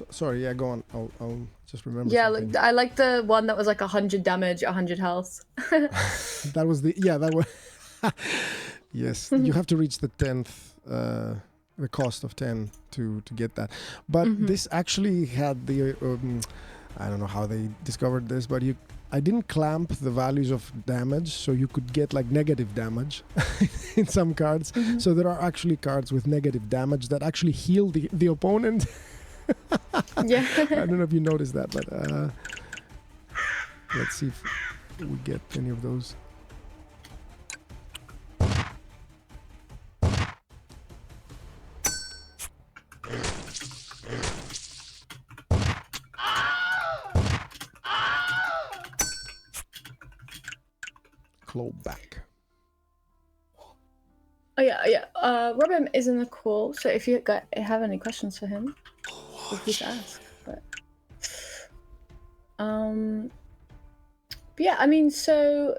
sorry. Yeah, go on. I'll just remember. Yeah, I like the one that was like 100 damage, 100 health. That was that was. Yes, you have to reach the 10th, the cost of 10 to get that. But this actually had the I don't know how they discovered this, but I didn't clamp the values of damage, so you could get like negative damage in some cards. So there are actually cards with negative damage that actually heal the opponent. Yeah. I don't know if you noticed that, but let's see if we get any of those. Claw back. Oh yeah. Robin is in the call, so if you have any questions for him, feel free to ask. But yeah, I mean, so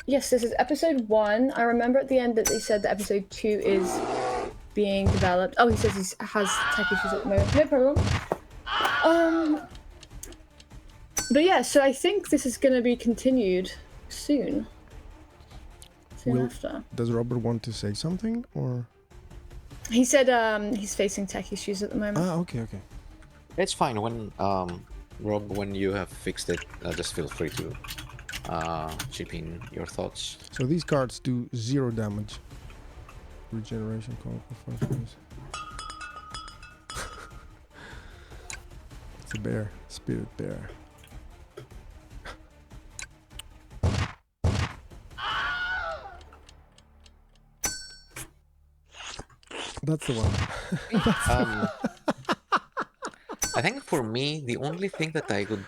yes, this is episode 1. I remember at the end that they said that episode 2 is being developed. Oh, he says he has tech issues at the moment. No problem. But yeah, so I think this is going to be continued soon. After. Does Robert want to say something, or? He said he's facing tech issues at the moment. Ah, okay. It's fine. When Rob, when you have fixed it, just feel free to chip in your thoughts. So these cards do 0 damage. Regeneration call for 5 days. It's a bear, spirit bear. That's the one. I think for me, the only thing that I would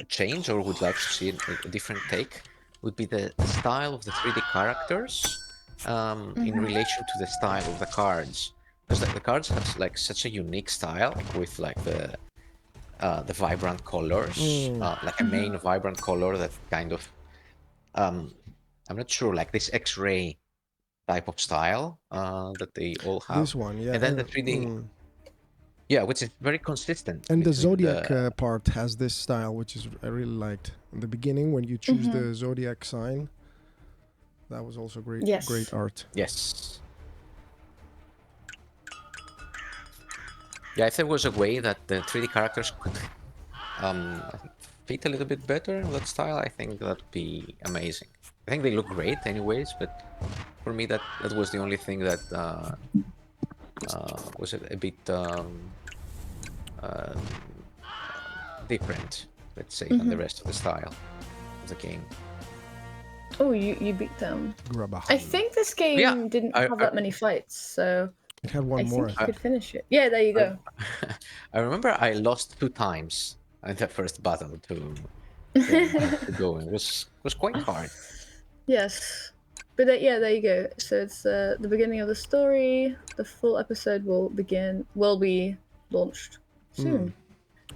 change or would like to see a different take would be the style of the 3D characters in relation to the style of the cards, because the cards have like such a unique style, like with like the vibrant colors, like a main vibrant color that kind of I'm not sure, like this X-ray type of style that they all have. This one, yeah. And then the 3D, yeah, which is very consistent. And the Zodiac part has this style, which is I really liked. In the beginning, when you choose the Zodiac sign, that was also great. Yes. Great art. Yes. Yeah, if there was a way that the 3D characters could fit a little bit better in that style, I think that would be amazing. I think they look great anyways, but for me that was the only thing that was a bit different, let's say, than the rest of the style of the game. Oh, you beat them. Grab I think this game didn't have that many fights, so it had one more. I think you could finish it. Yeah, there you go. I remember I lost 2 times in the first battle to go. It was quite hard. Yes, but yeah, there you go. So it's the beginning of the story. The full episode will be launched soon.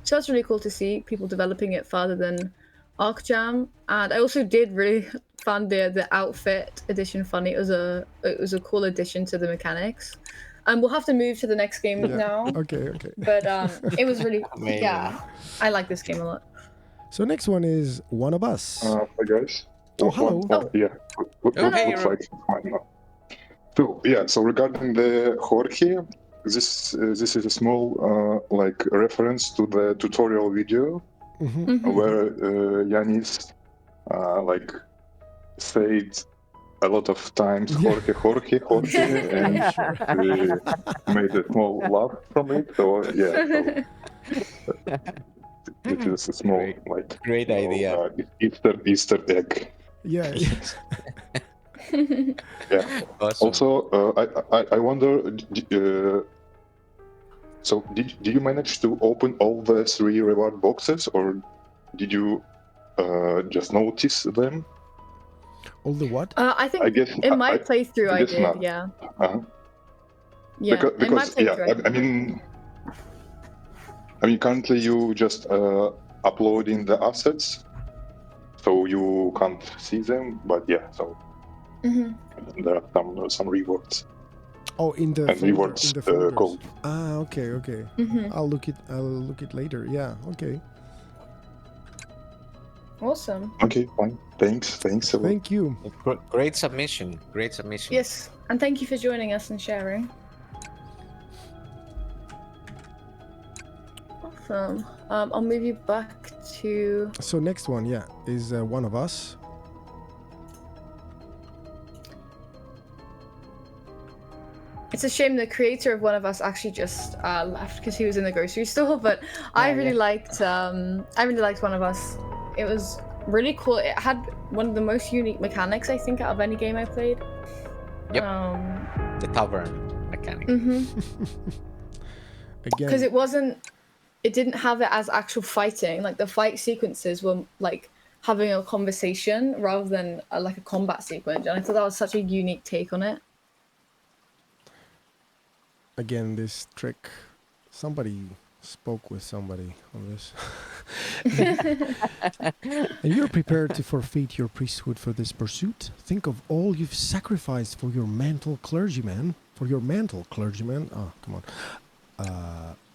So that's really cool to see people developing it farther than Arcjam. And I also did really find the outfit edition funny. It was a cool addition to the mechanics. We'll have to move to the next game now. Okay. But it was really I like this game a lot. So next one is One of Us. Hi guys. Oh, hello. Yeah. Looks like fine now. So regarding the Jorge, this is a small like reference to the tutorial video where Yanis like said a lot of times Jorge, and we made a small laugh from it. So yeah. It is a small great idea. Easter egg. Yeah. Yeah. Awesome. Also, I wonder. So did you manage to open all the 3 reward boxes, or did you just notice them? All the what? I think in my playthrough I did. Not. Yeah. Yeah. Because I mean, currently you just uploading the assets, so you can't see them. But yeah, so there are some rewards. Oh, in the rewards code. Ah, okay. I'll look it later. Yeah, okay. Awesome. Okay, fine. Thanks a lot. Thank you. Great submission. Yes, and thank you for joining us and sharing. Awesome. I'll move you back to. So next one, yeah, is One of Us. It's a shame the creator of One of Us actually just left because he was in the grocery store. But I really liked One of Us. It was really cool. It had one of the most unique mechanics I think out of any game I played. Yep. The tavern mechanic. Again, Because it didn't have it as actual fighting. Like the fight sequences were like having a conversation rather than like a combat sequence, and I thought that was such a unique take on it. again, this trick, somebody spoke with somebody on this. And you're prepared to forfeit your priesthood for this pursuit? Think of all you've sacrificed for your mantle clergyman. For your mantle clergyman? Oh, come on.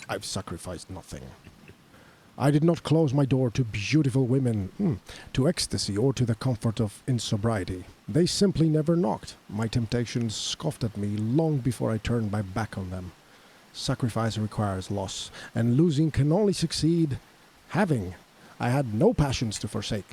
I've sacrificed nothing. I did not close my door to beautiful women, to ecstasy, or to the comfort of insobriety. They simply never knocked. My temptations scoffed at me long before I turned my back on them. Sacrifice requires loss, and losing can only succeed having. I had no passions to forsake.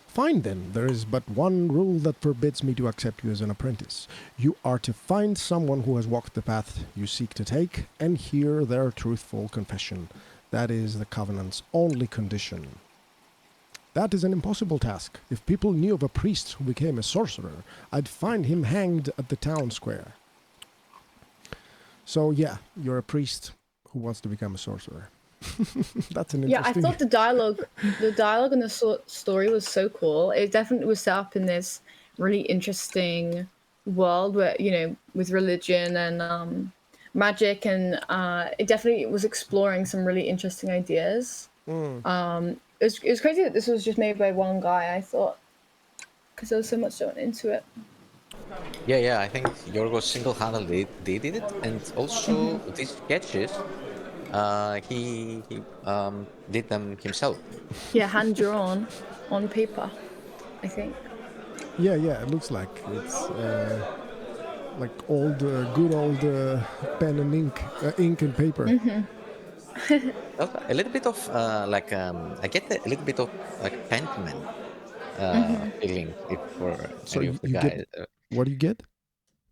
Fine then, there is but one rule that forbids me to accept you as an apprentice. You are to find someone who has walked the path you seek to take, and hear their truthful confession. That is the Covenant's only condition. That is an impossible task. If people knew of a priest who became a sorcerer, I'd find him hanged at the town square. So yeah, you're a priest who wants to become a sorcerer. That's an interesting... Yeah, I thought the dialogue in the story was so cool. It definitely was set up in this really interesting world where, you know, with religion and magic, and it definitely was exploring some really interesting ideas. It was crazy that this was just made by one guy, I thought, because there was so much going into it. Yeah, I think Yorgos single-handedly did it, and also these sketches, he did them himself. Yeah, hand drawn on paper, I think. Yeah, it looks like it's like old, good old pen and ink and paper. A little bit of I get a little bit of like Pentiment feeling for So any of the you guys. get, what do you get?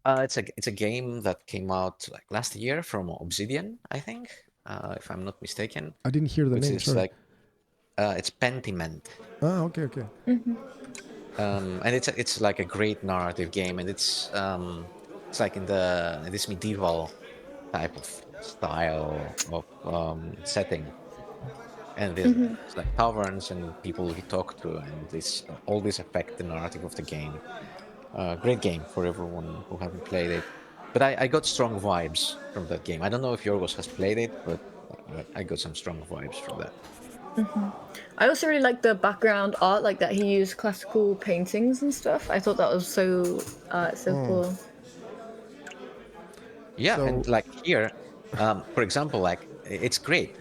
It's a game that came out like last year from Obsidian, I think, if I'm not mistaken. I didn't hear the Which name. is Sorry. like it's Pentiment. Ah, okay. And it's like a great narrative game, and it's like in this medieval type of style of setting, and there's like taverns and people you talk to, and all this affect the narrative of the game. Great game for everyone who haven't played it. But I got strong vibes from that game. I don't know if Yorgos has played it, but I got some strong vibes from that. I also really like the background art, like that he used classical paintings and stuff. I thought that was so cool. Yeah, So- and like here, for example, like it's great.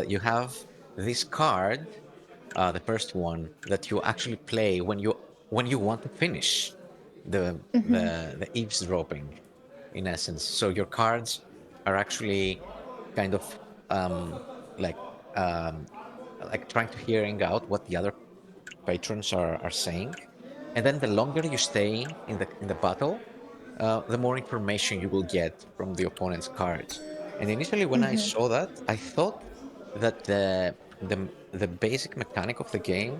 You have this card, the first one that you actually play when you want to finish the eavesdropping, in essence. So your cards are actually kind of like trying to hearing out what the other patrons are saying, and then the longer you stay in the battle, the more information you will get from the opponent's cards. And initially, when I saw that, I thought that the basic mechanic of the game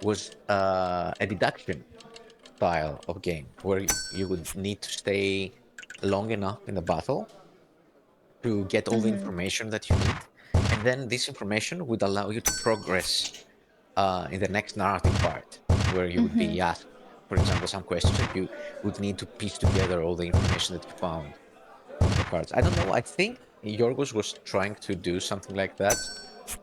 was a deduction style of game, where you would need to stay long enough in the battle to get all the information that you need, and then this information would allow you to progress in the next narrative part, where you would be asked, for example, some questions, and you would need to piece together all the information that you found on the cards. I don't know. I think Yorgos was trying to do something like that,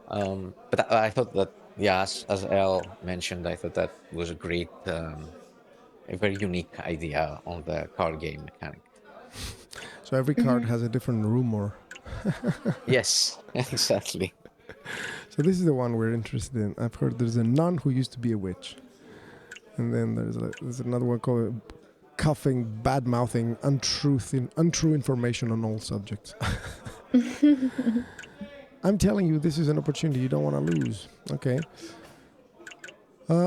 but I thought that, yeah, as El mentioned, I thought that was a great, a very unique idea on the card game mechanic. So every card has a different rumor. Yes, exactly. So this is the one we're interested in. I've heard there's a nun who used to be a witch. And then there's another one called cuffing, bad-mouthing, untrue information on all subjects. I'm telling you, this is an opportunity you don't want to lose. Okay.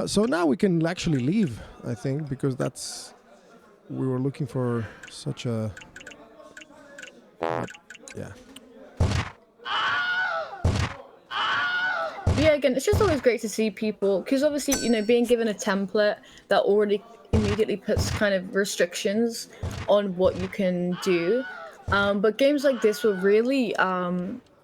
So now we can actually leave, I think, because we were looking for such a... Yeah. Yeah, again, it's just always great to see people, because obviously, being given a template that already immediately puts kind of restrictions on what you can do. But games like this were really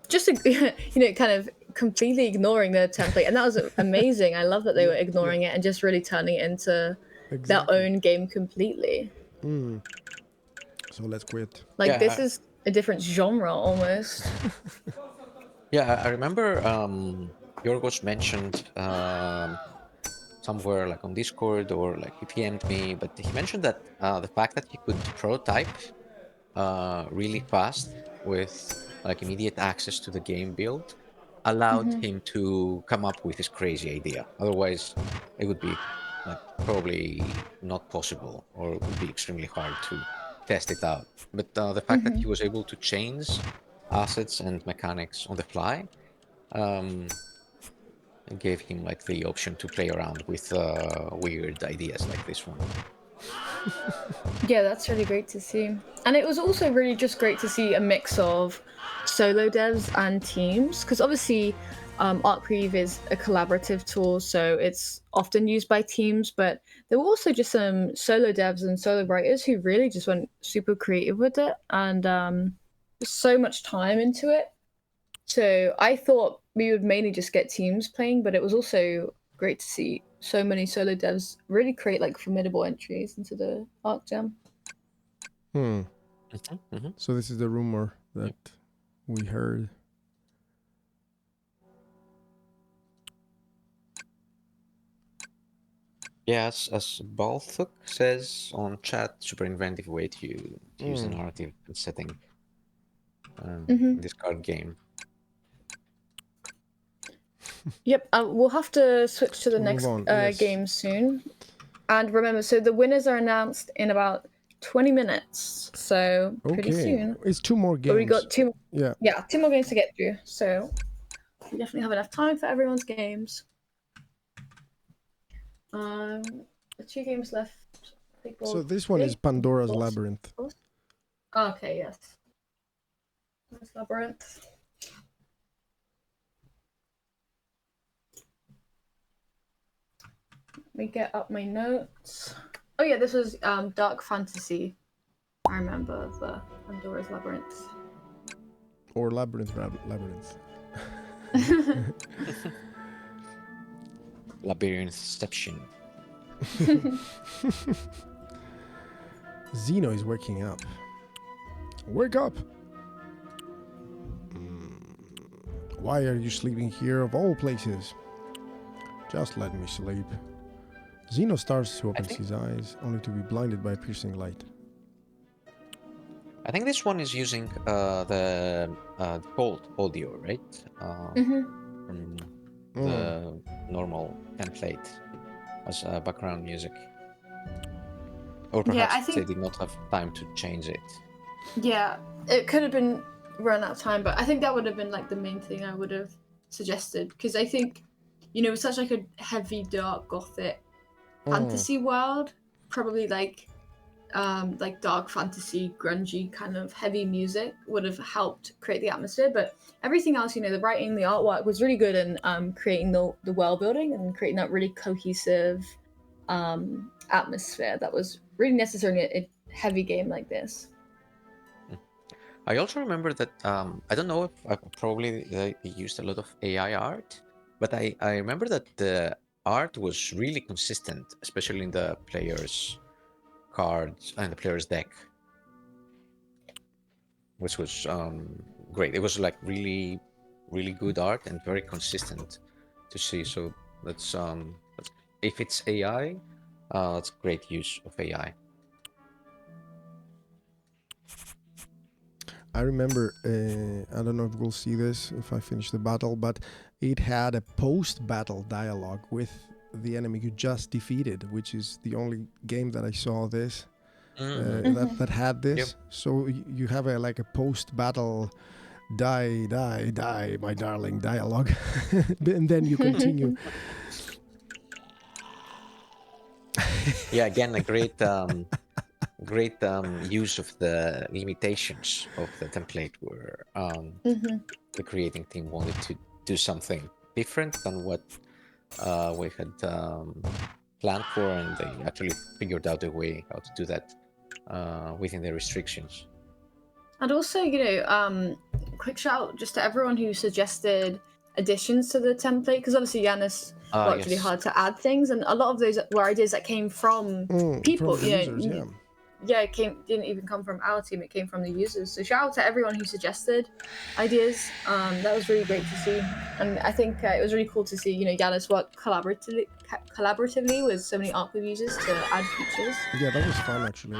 just, kind of completely ignoring the template. And that was amazing. I love that they were ignoring it and just really turning it into their own game completely. So let's quit. Like, this is a different genre almost. Yeah, I remember Yorgos mentioned somewhere like on Discord or like he PM'd me, but he mentioned that the fact that he could prototype really fast with like immediate access to the game build allowed him to come up with his crazy idea. Otherwise, it would be like probably not possible or it would be extremely hard to test it out. But the fact that he was able to change assets and mechanics on the fly gave him like the option to play around with weird ideas like this one. Yeah, that's really great to see. And it was also really just great to see a mix of solo devs and teams, because obviously Arcweave is a collaborative tool, so it's often used by teams, but there were also just some solo devs and solo writers who really just went super creative with it and so much time into it. So I thought we would mainly just get teams playing, but it was also great to see so many solo devs really create like formidable entries into the Arcjam. So this is the rumor that we heard. Yes, as Balthuk says on chat, super inventive way to use the narrative setting in this card game. Yep, we'll have to switch to the next game soon. And remember, so the winners are announced in about 20 minutes, so pretty soon. It's 2 more games. But we got 2 Yeah, 2 more games to get through, so we definitely have enough time for everyone's games. 2 games left. So this one is Pandora's Labyrinth. Okay, yes. That's Labyrinth. Let me get up my notes. Oh yeah, this was Dark Fantasy. I remember the Pandora's Labyrinth. Or Labyrinth. Labyrinthception. Zeno is waking up. Wake up! Why are you sleeping here of all places? Just let me sleep. Zeno starts to open his eyes, only to be blinded by a piercing light. I think this one is using the default audio, right? From the normal template as background music. Or perhaps they did not have time to change it. Yeah, it could have been run out of time, but I think that would have been like the main thing I would have suggested, because I think, with such like a heavy, dark, gothic fantasy world, probably like dark fantasy, grungy kind of heavy music would have helped create the atmosphere. But everything else, the writing, the artwork was really good in creating the world building and creating that really cohesive atmosphere that was really necessary in a heavy game like this. I also remember that I don't know if probably they used a lot of AI art, but I remember that the art was really consistent, especially in the player's cards and the player's deck, which was great. It was like really, really good art and very consistent to see. So that's if it's AI, that's great use of AI. I remember, I don't know if we'll see this if I finish the battle, but it had a post-battle dialogue with the enemy you just defeated, which is the only game that I saw this that had this. Yep. So you have a post-battle Die, die, die, my darling dialogue. And then you continue. Yeah, again, a great use of the limitations of the template where the creating team wanted to do something different than what we had planned for, and they actually figured out a way how to do that within the restrictions. And also, quick shout out just to everyone who suggested additions to the template, because obviously Yanis worked really hard to add things, and a lot of those were ideas that came from people. From users, it didn't even come from our team; it came from the users. So shout out to everyone who suggested ideas. That was really great to see, and I think it was really cool to see Yanis work collaboratively with so many Arcweave users to add features. Yeah, that was fun actually.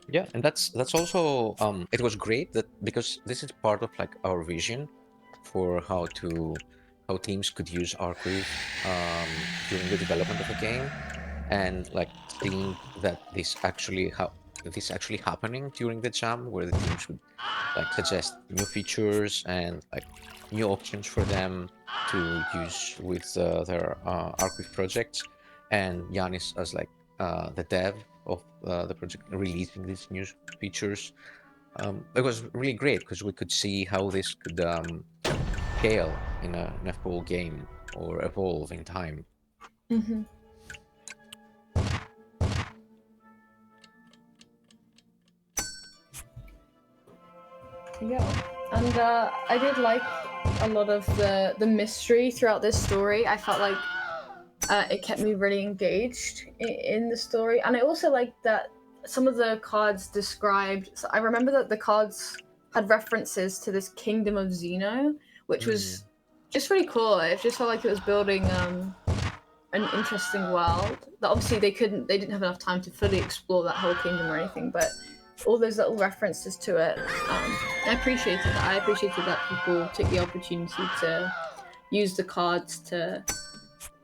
Yeah, and that's also it was great that because this is part of like our vision for how teams could use Arcweave during the development of a game, and like seeing that this actually happening during the jam, where the teams would like suggest new features and like new options for them to use with their Arcweave projects, and Yanis as like the dev of the project releasing these new features. It was really great because we could see how this could scale in a full game or evolve in time. Yeah, and I did like a lot of the mystery throughout this story. I felt like it kept me really engaged in the story, and I also liked that some of the cards described. So I remember that the cards had references to this kingdom of Xeno, which was just really cool. It just felt like it was building an interesting world. That obviously they didn't have enough time to fully explore that whole kingdom or anything, but all those little references to it, I appreciated that. I appreciated that people took the opportunity to use the cards to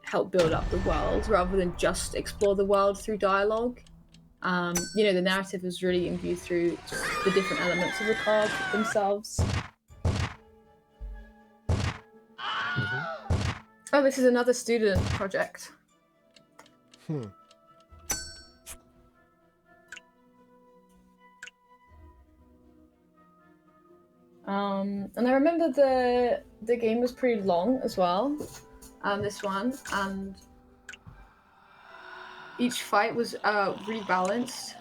help build up the world rather than just explore the world through dialogue. The narrative is really imbued through just the different elements of the cards themselves. Oh, this is another student project. And I remember the game was pretty long as well. This one, and each fight was rebalanced,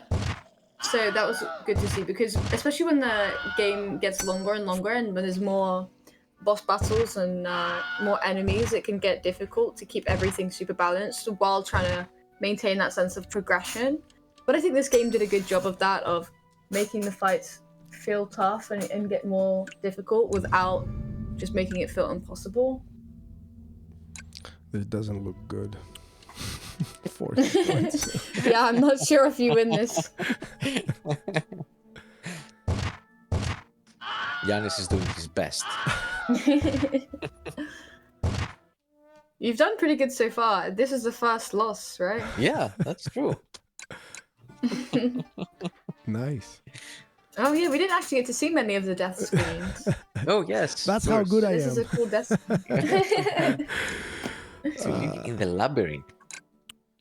so that was good to see, because especially when the game gets longer and longer and when there's more boss battles and more enemies, it can get difficult to keep everything super balanced while trying to maintain that sense of progression. But I think this game did a good job of that, of making the fights feel tough and get more difficult without just making it feel impossible. This doesn't look good. 40 points. Yeah, I'm not sure if you win this. Yanis is doing his best. You've done pretty good so far. This is the first loss, right? Yeah, that's true. Nice. Oh yeah, we didn't actually get to see many of the death screens. Oh yes. That's how good I am. This is a cool death screen. So we live in the labyrinth.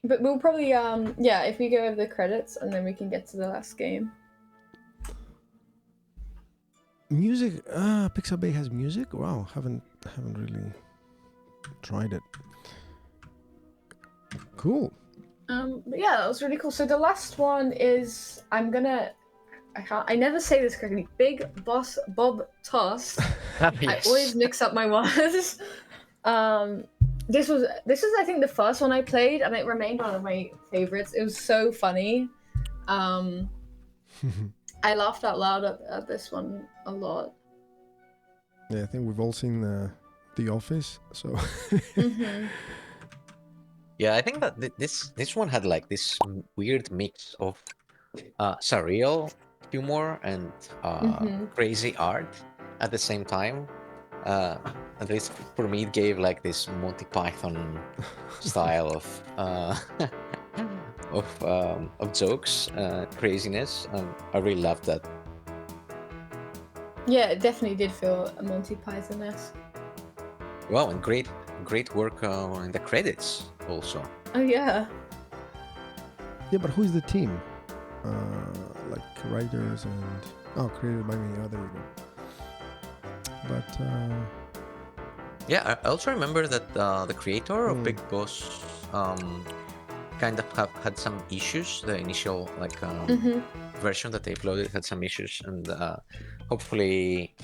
But we'll probably if we go over the credits and then we can get to the last game. Music. Pixabay has music. Wow, haven't really tried it. Cool. But yeah, that was really cool. So the last one is I never say this correctly. Big Boss Bob Toss. Yes. I always mix up my words. This is I think the first one I played, and it remained one of my favorites. It was so funny. I laughed out loud at this one a lot. Yeah, I think we've all seen The Office, so. Mm-hmm. Yeah, I think that this one had like this weird mix of surreal humor and crazy art at the same time. At least for me, it gave like this Monty Python style of jokes, craziness. I really loved that. Yeah, it definitely did feel a Monty Python-esque. Wow, and great work in the credits also. Oh yeah. Yeah, but who's the team? Like writers and created by me. Oh, there you go. But Yeah, I also remember that the creator of Big Boss kind of had some issues. The initial version that they uploaded had some issues, and hopefully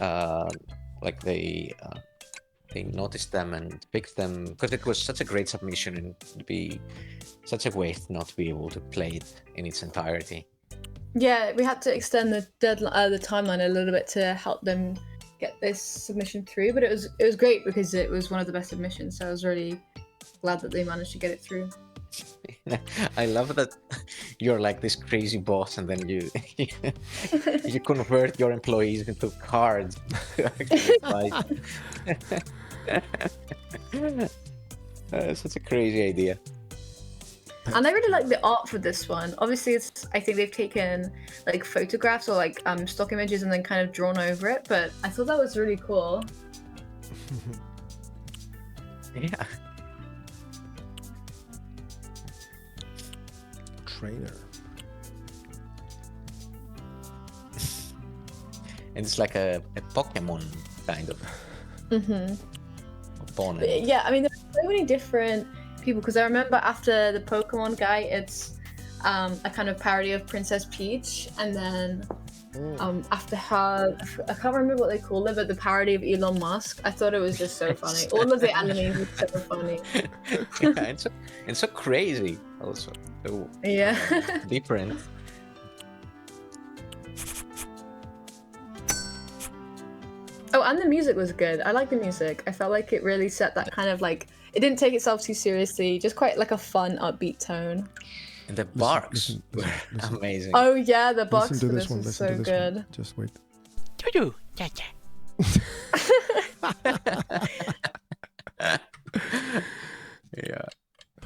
like they noticed them and fixed them, because it was such a great submission and it'd be such a waste not to be able to play it in its entirety. Yeah, we had to extend the deadline, the timeline a little bit to help them get this submission through. But it was great because it was one of the best submissions. So I was really glad that they managed to get it through. I love that you're like this crazy boss, and then you you convert your employees into cards. Such a crazy idea. And I really like the art for this one. Obviously, I think they've taken like photographs or like stock images and then kind of drawn over it. But I thought that was really cool. Yeah. Trainer. And it's like a Pokemon kind of opponent. But yeah, I mean, there's so many different people, because I remember after the Pokemon guy, it's a kind of parody of Princess Peach, and then after her, I can't remember what they called it, but the parody of Elon Musk. I thought it was just so funny. All of the enemies were so funny. Yeah, it's so crazy also. So Yeah. different. Oh, and the music was good. I like the music. I felt like it really set that kind of like, it didn't take itself too seriously, just quite like a fun, upbeat tone. And the barks were amazing. Oh yeah, the barks Listen for to this one. was Listen so to this good. one. Just wait. Yeah.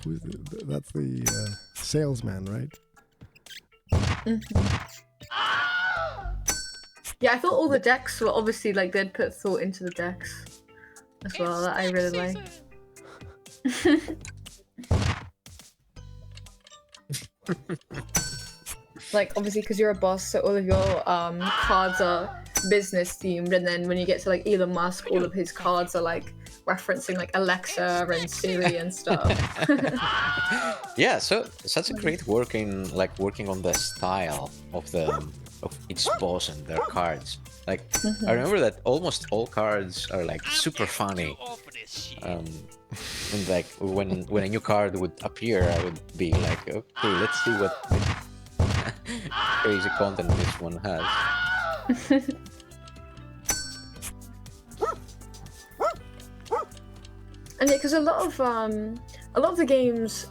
Who's that's the salesman, right? Yeah, I thought all the decks were obviously like they'd put thought into the decks as well. That I really like. Like obviously because you're a boss, so all of your cards are business themed, and then when you get to like Elon Musk, all of his cards are like referencing like Alexa and Siri and stuff. Yeah, so such a great working on the style of each boss and their cards. Like I remember that almost all cards are like super funny. And like when a new card would appear, I would be like, okay, let's see what crazy content this one has. And yeah, because a lot of the games,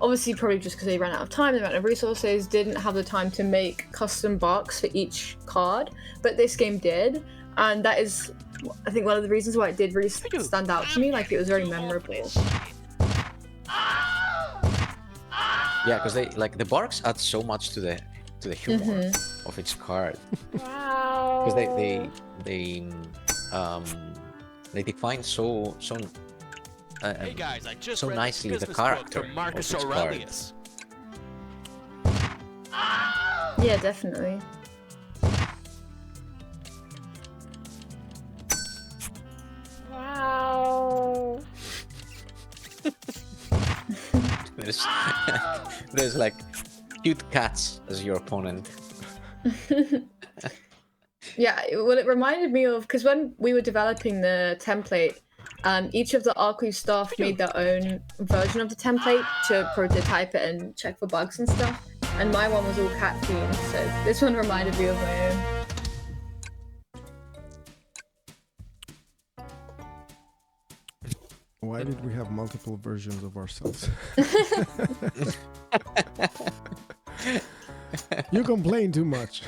obviously probably just because they ran out of time, they ran out of resources, didn't have the time to make custom box for each card, but this game did, and that is, I think, one of the reasons why it did really stand out to me. Like it was very memorable. Yeah, because they like the barks add so much to the humor of each card. Wow. Because they define so Hey guys, I just so read nicely the business character book from Marcus of each Aurelius. Yeah, definitely. Wow. There's like cute cats as your opponent. Yeah, well, it reminded me of, because when we were developing the template, each of the Arcweave staff made their own version of the template to prototype it and check for bugs and stuff. And my one was all cat themed, so this one reminded me of my own. Why did we have multiple versions of ourselves? You complain too much.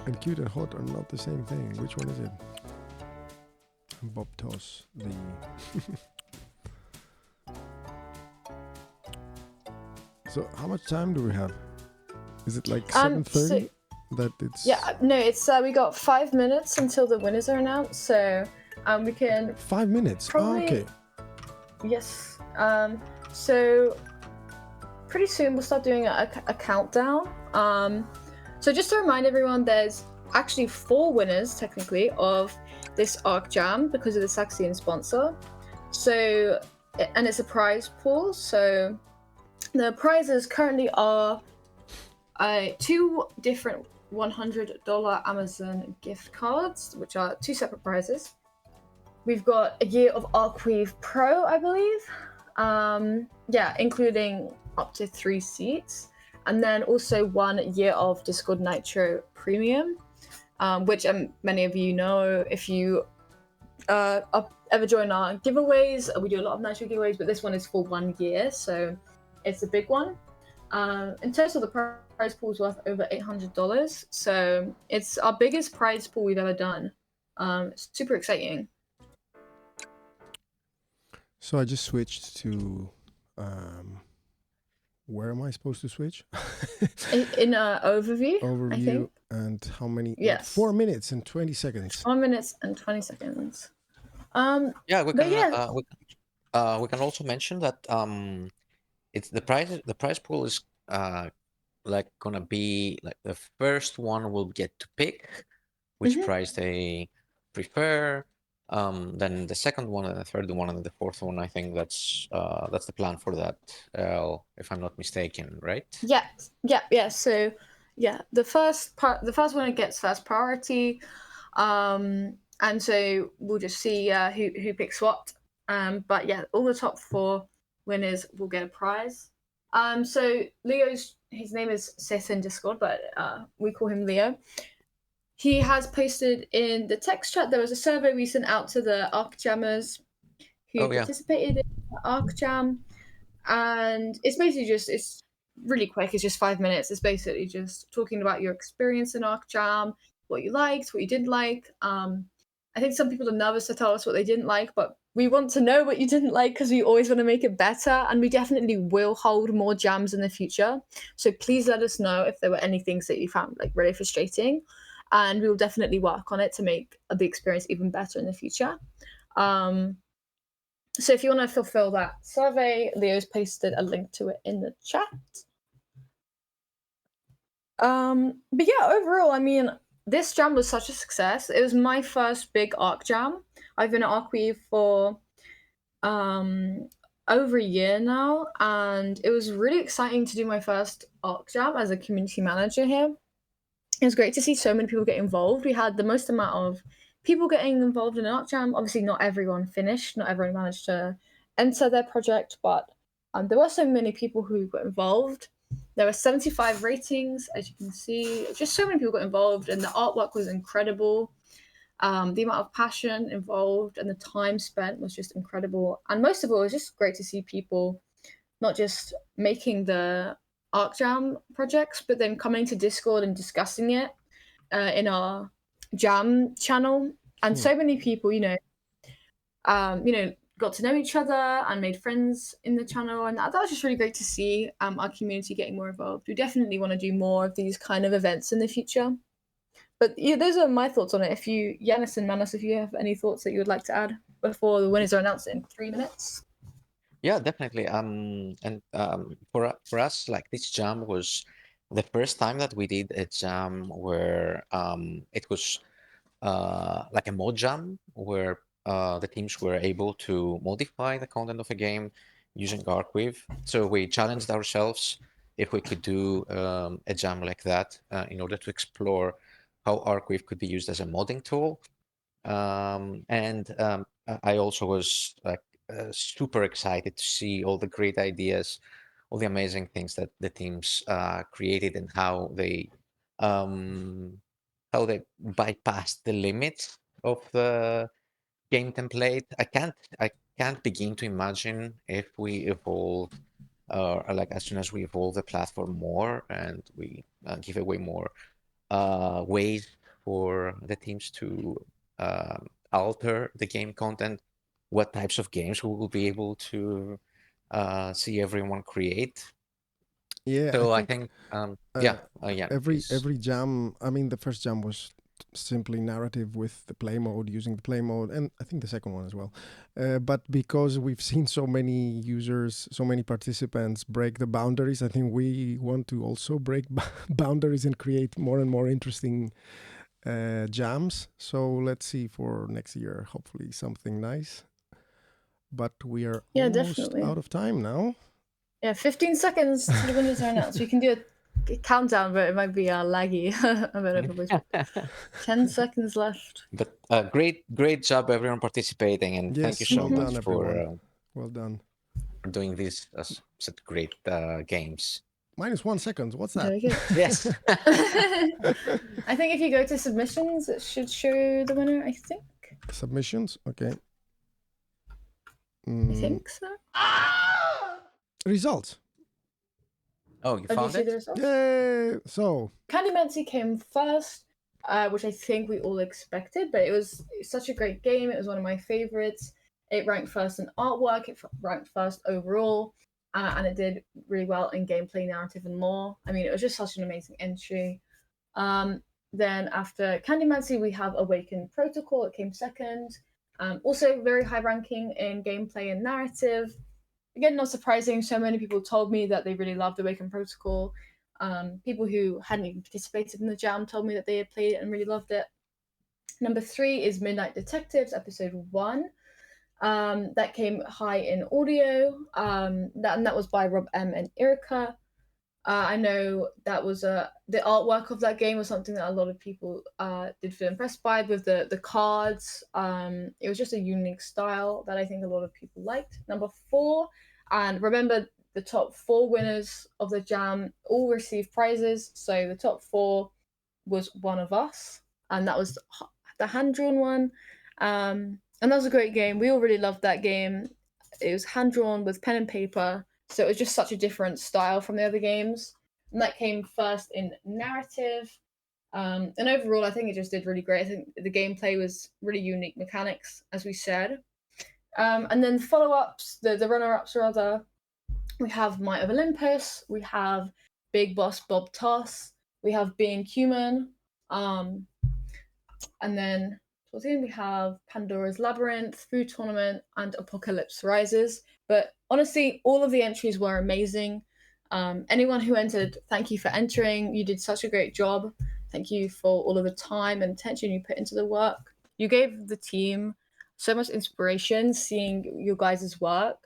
And cute and hot are not the same thing. Which one is it? Bob Toss, the So how much time do we have? Is it like So, 7:30 that it's? yeah, no, it's we got 5 minutes until the winners are announced, so we can 5 minutes. probably Okay. yes. So pretty soon we'll start doing a countdown. So just to remind everyone, there's actually 4 winners technically of this Arcjam because of the Saxion sponsor. So, and it's a prize pool. So the prizes currently are 2 different $100 Amazon gift cards, which are 2 separate prizes. We've got a year of Arcweave Pro, I believe. Yeah, including up to 3 seats. And then also 1 year of Discord Nitro Premium, which many of you know if you ever join our giveaways. We do a lot of Nitro giveaways, but this one is for 1 year, so it's a big one. In total, the prize pool is worth over $800, so it's our biggest prize pool we've ever done. It's super exciting. So I just switched to. Where am I supposed to switch? in overview. I Overview think. and how many? Yes. 4 minutes and 20 seconds. 4 minutes and 20 seconds. Yeah, we but can. yeah. We can also mention that it's the prize pool is like gonna be like the first one will get to pick which prize they prefer. Then the second one and the third one and the fourth one. I think that's the plan for that. If I'm not mistaken, right? Yeah. So yeah, the first one gets first priority. And so we'll just see who picks what. But yeah, all the top 4 winners will get a prize. So his name is Seth in Discord, but we call him Leo. He has posted in the text chat. There was a survey we sent out to the Arcjammers who participated in the Arcjam, and it's basically it's really quick. It's just 5 minutes. It's basically just talking about your experience in Arcjam, what you liked, what you didn't like. I think some people are nervous to tell us what they didn't like, but we want to know what you didn't like because we always want to make it better, and we definitely will hold more jams in the future. So please let us know if there were any things that you found like really frustrating, and we will definitely work on it to make the experience even better in the future. So if you want to fulfill that survey, Leo's posted a link to it in the chat. But yeah, overall, I mean, this jam was such a success. It was my first big Arcjam. I've been at Arcweave for over a year now, and it was really exciting to do my first Arcjam as a community manager here. It was great to see so many people get involved. We had the most amount of people getting involved in Arcjam. Obviously, not everyone finished. Not everyone managed to enter their project, but there were so many people who got involved. There were 75 ratings, as you can see. Just so many people got involved, and the artwork was incredible. The amount of passion involved and the time spent was just incredible. And most of all, it was just great to see people not just making the Arcjam projects, but then coming to Discord and discussing it in our Jam channel. And so many people, got to know each other and made friends in the channel, and that was just really great to see our community getting more involved. We definitely want to do more of these kind of events in the future. But yeah, those are my thoughts on it. If you, Yanis and Manos, if you have any thoughts that you would like to add before the winners are announced in 3 minutes. Yeah, definitely. For us, like this jam was the first time that we did a jam where it was like a mod jam where the teams were able to modify the content of a game using Arcweave. So we challenged ourselves if we could do a jam like that in order to explore how Arcweave could be used as a modding tool. I also was like super excited to see all the great ideas, all the amazing things that the teams created, and how they bypassed the limits of the game template. I can't begin to imagine if we evolve, like as soon as we evolve the platform more and we give away more ways for the teams to alter the game content, what types of games we will be able to see everyone create. Yeah, So I think think uh, yeah. every please. jam. I mean, the first jam was simply narrative with the play mode, using the play mode, and I think the second one as well. But because we've seen so many users, so many participants break the boundaries, I think we want to also break boundaries and create more and more interesting jams. So let's see for next year, hopefully something nice. But we are Yeah, almost definitely. out of time now. Yeah, 15 seconds to the winners are announced. We can do a countdown, but it might be laggy a bit of a voice. 10 seconds left. But great job, everyone participating, and thank you Yes, so well much done, everyone. Well done. for doing these such great games. -1 second. What's that? Very good. Yes. I think if you go to submissions, it should show the winner, I think. Submissions. Okay. I think so. Results. Oh, you Oh, do you found see the it? results? Yay! So, Candymancy came first, which I think we all expected, but it was such a great game. It was one of my favorites. It ranked first in artwork, it ranked first overall, and it did really well in gameplay, narrative, and lore. I mean, it was just such an amazing entry. Then after Candymancy, we have Awaken Protocol. It came second. Also very high ranking in gameplay and narrative. Again, not surprising. So many people told me that they really loved Awaken Protocol. People who hadn't even participated in the jam told me that they had played it and really loved it. Number 3 is Midnight Detectives, episode 1. That came high in audio. That was by Rob M and Erica. I know that was the artwork of that game was something that a lot of people did feel impressed by with the cards. It was just a unique style that I think a lot of people liked. Number 4, and remember the top 4 winners of the jam all received prizes. So the top 4 was One of Us, and that was the hand drawn one. And that was a great game. We all really loved that game. It was hand drawn with pen and paper. So it was just such a different style from the other games. And that came first in narrative. And overall, I think it just did really great. I think the gameplay was really unique mechanics, as we said. And then follow-ups, the runner-ups rather, we have Might of Olympus, we have Big Boss Bob Toss, we have Being Human, and then towards the end we have Pandora's Labyrinth, Food Tournament, and Apocalypse Rises. But honestly, all of the entries were amazing. Anyone who entered, thank you for entering. You did such a great job. Thank you for all of the time and attention you put into the work. You gave the team so much inspiration seeing your guys' work.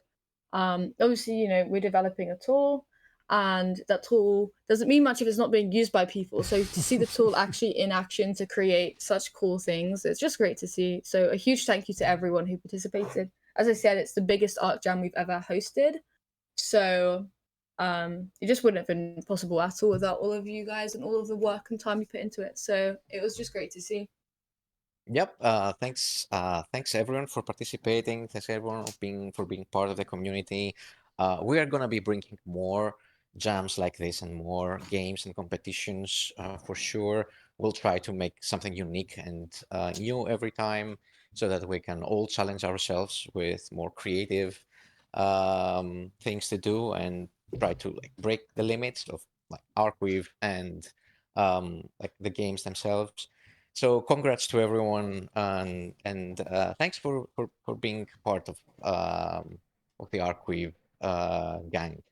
Obviously, you know, we're developing a tool, and that tool doesn't mean much if it's not being used by people. So to see the tool actually in action to create such cool things, it's just great to see. So a huge thank you to everyone who participated. As I said, it's the biggest Arcjam we've ever hosted. So it just wouldn't have been possible at all without all of you guys and all of the work and time you put into it. So it was just great to see. Yep. Thanks. Thanks everyone for participating. Thanks everyone for being part of the community. We are gonna be bringing more jams like this and more games and competitions for sure. We'll try to make something unique and new every time, so that we can all challenge ourselves with more creative things to do and try to like break the limits of like Arcweave and like the games themselves. So congrats to everyone, and thanks for being part of the Arcweave gang.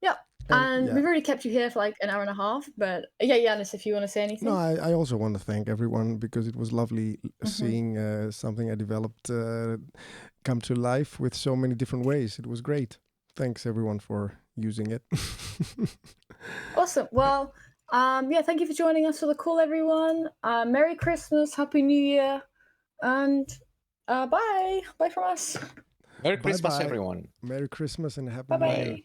Yeah. And we've already kept you here for like an hour and a half, but yeah, Yanis, if you want to say anything. No, I also want to thank everyone because it was lovely seeing something I developed come to life with so many different ways. It was great. Thanks everyone for using it. Awesome. Well, yeah, thank you for joining us for the call, everyone. Merry Christmas, Happy New Year, and bye. Bye from us. Merry Christmas, Bye-bye. everyone. Merry Christmas and Happy Bye New Year. bye.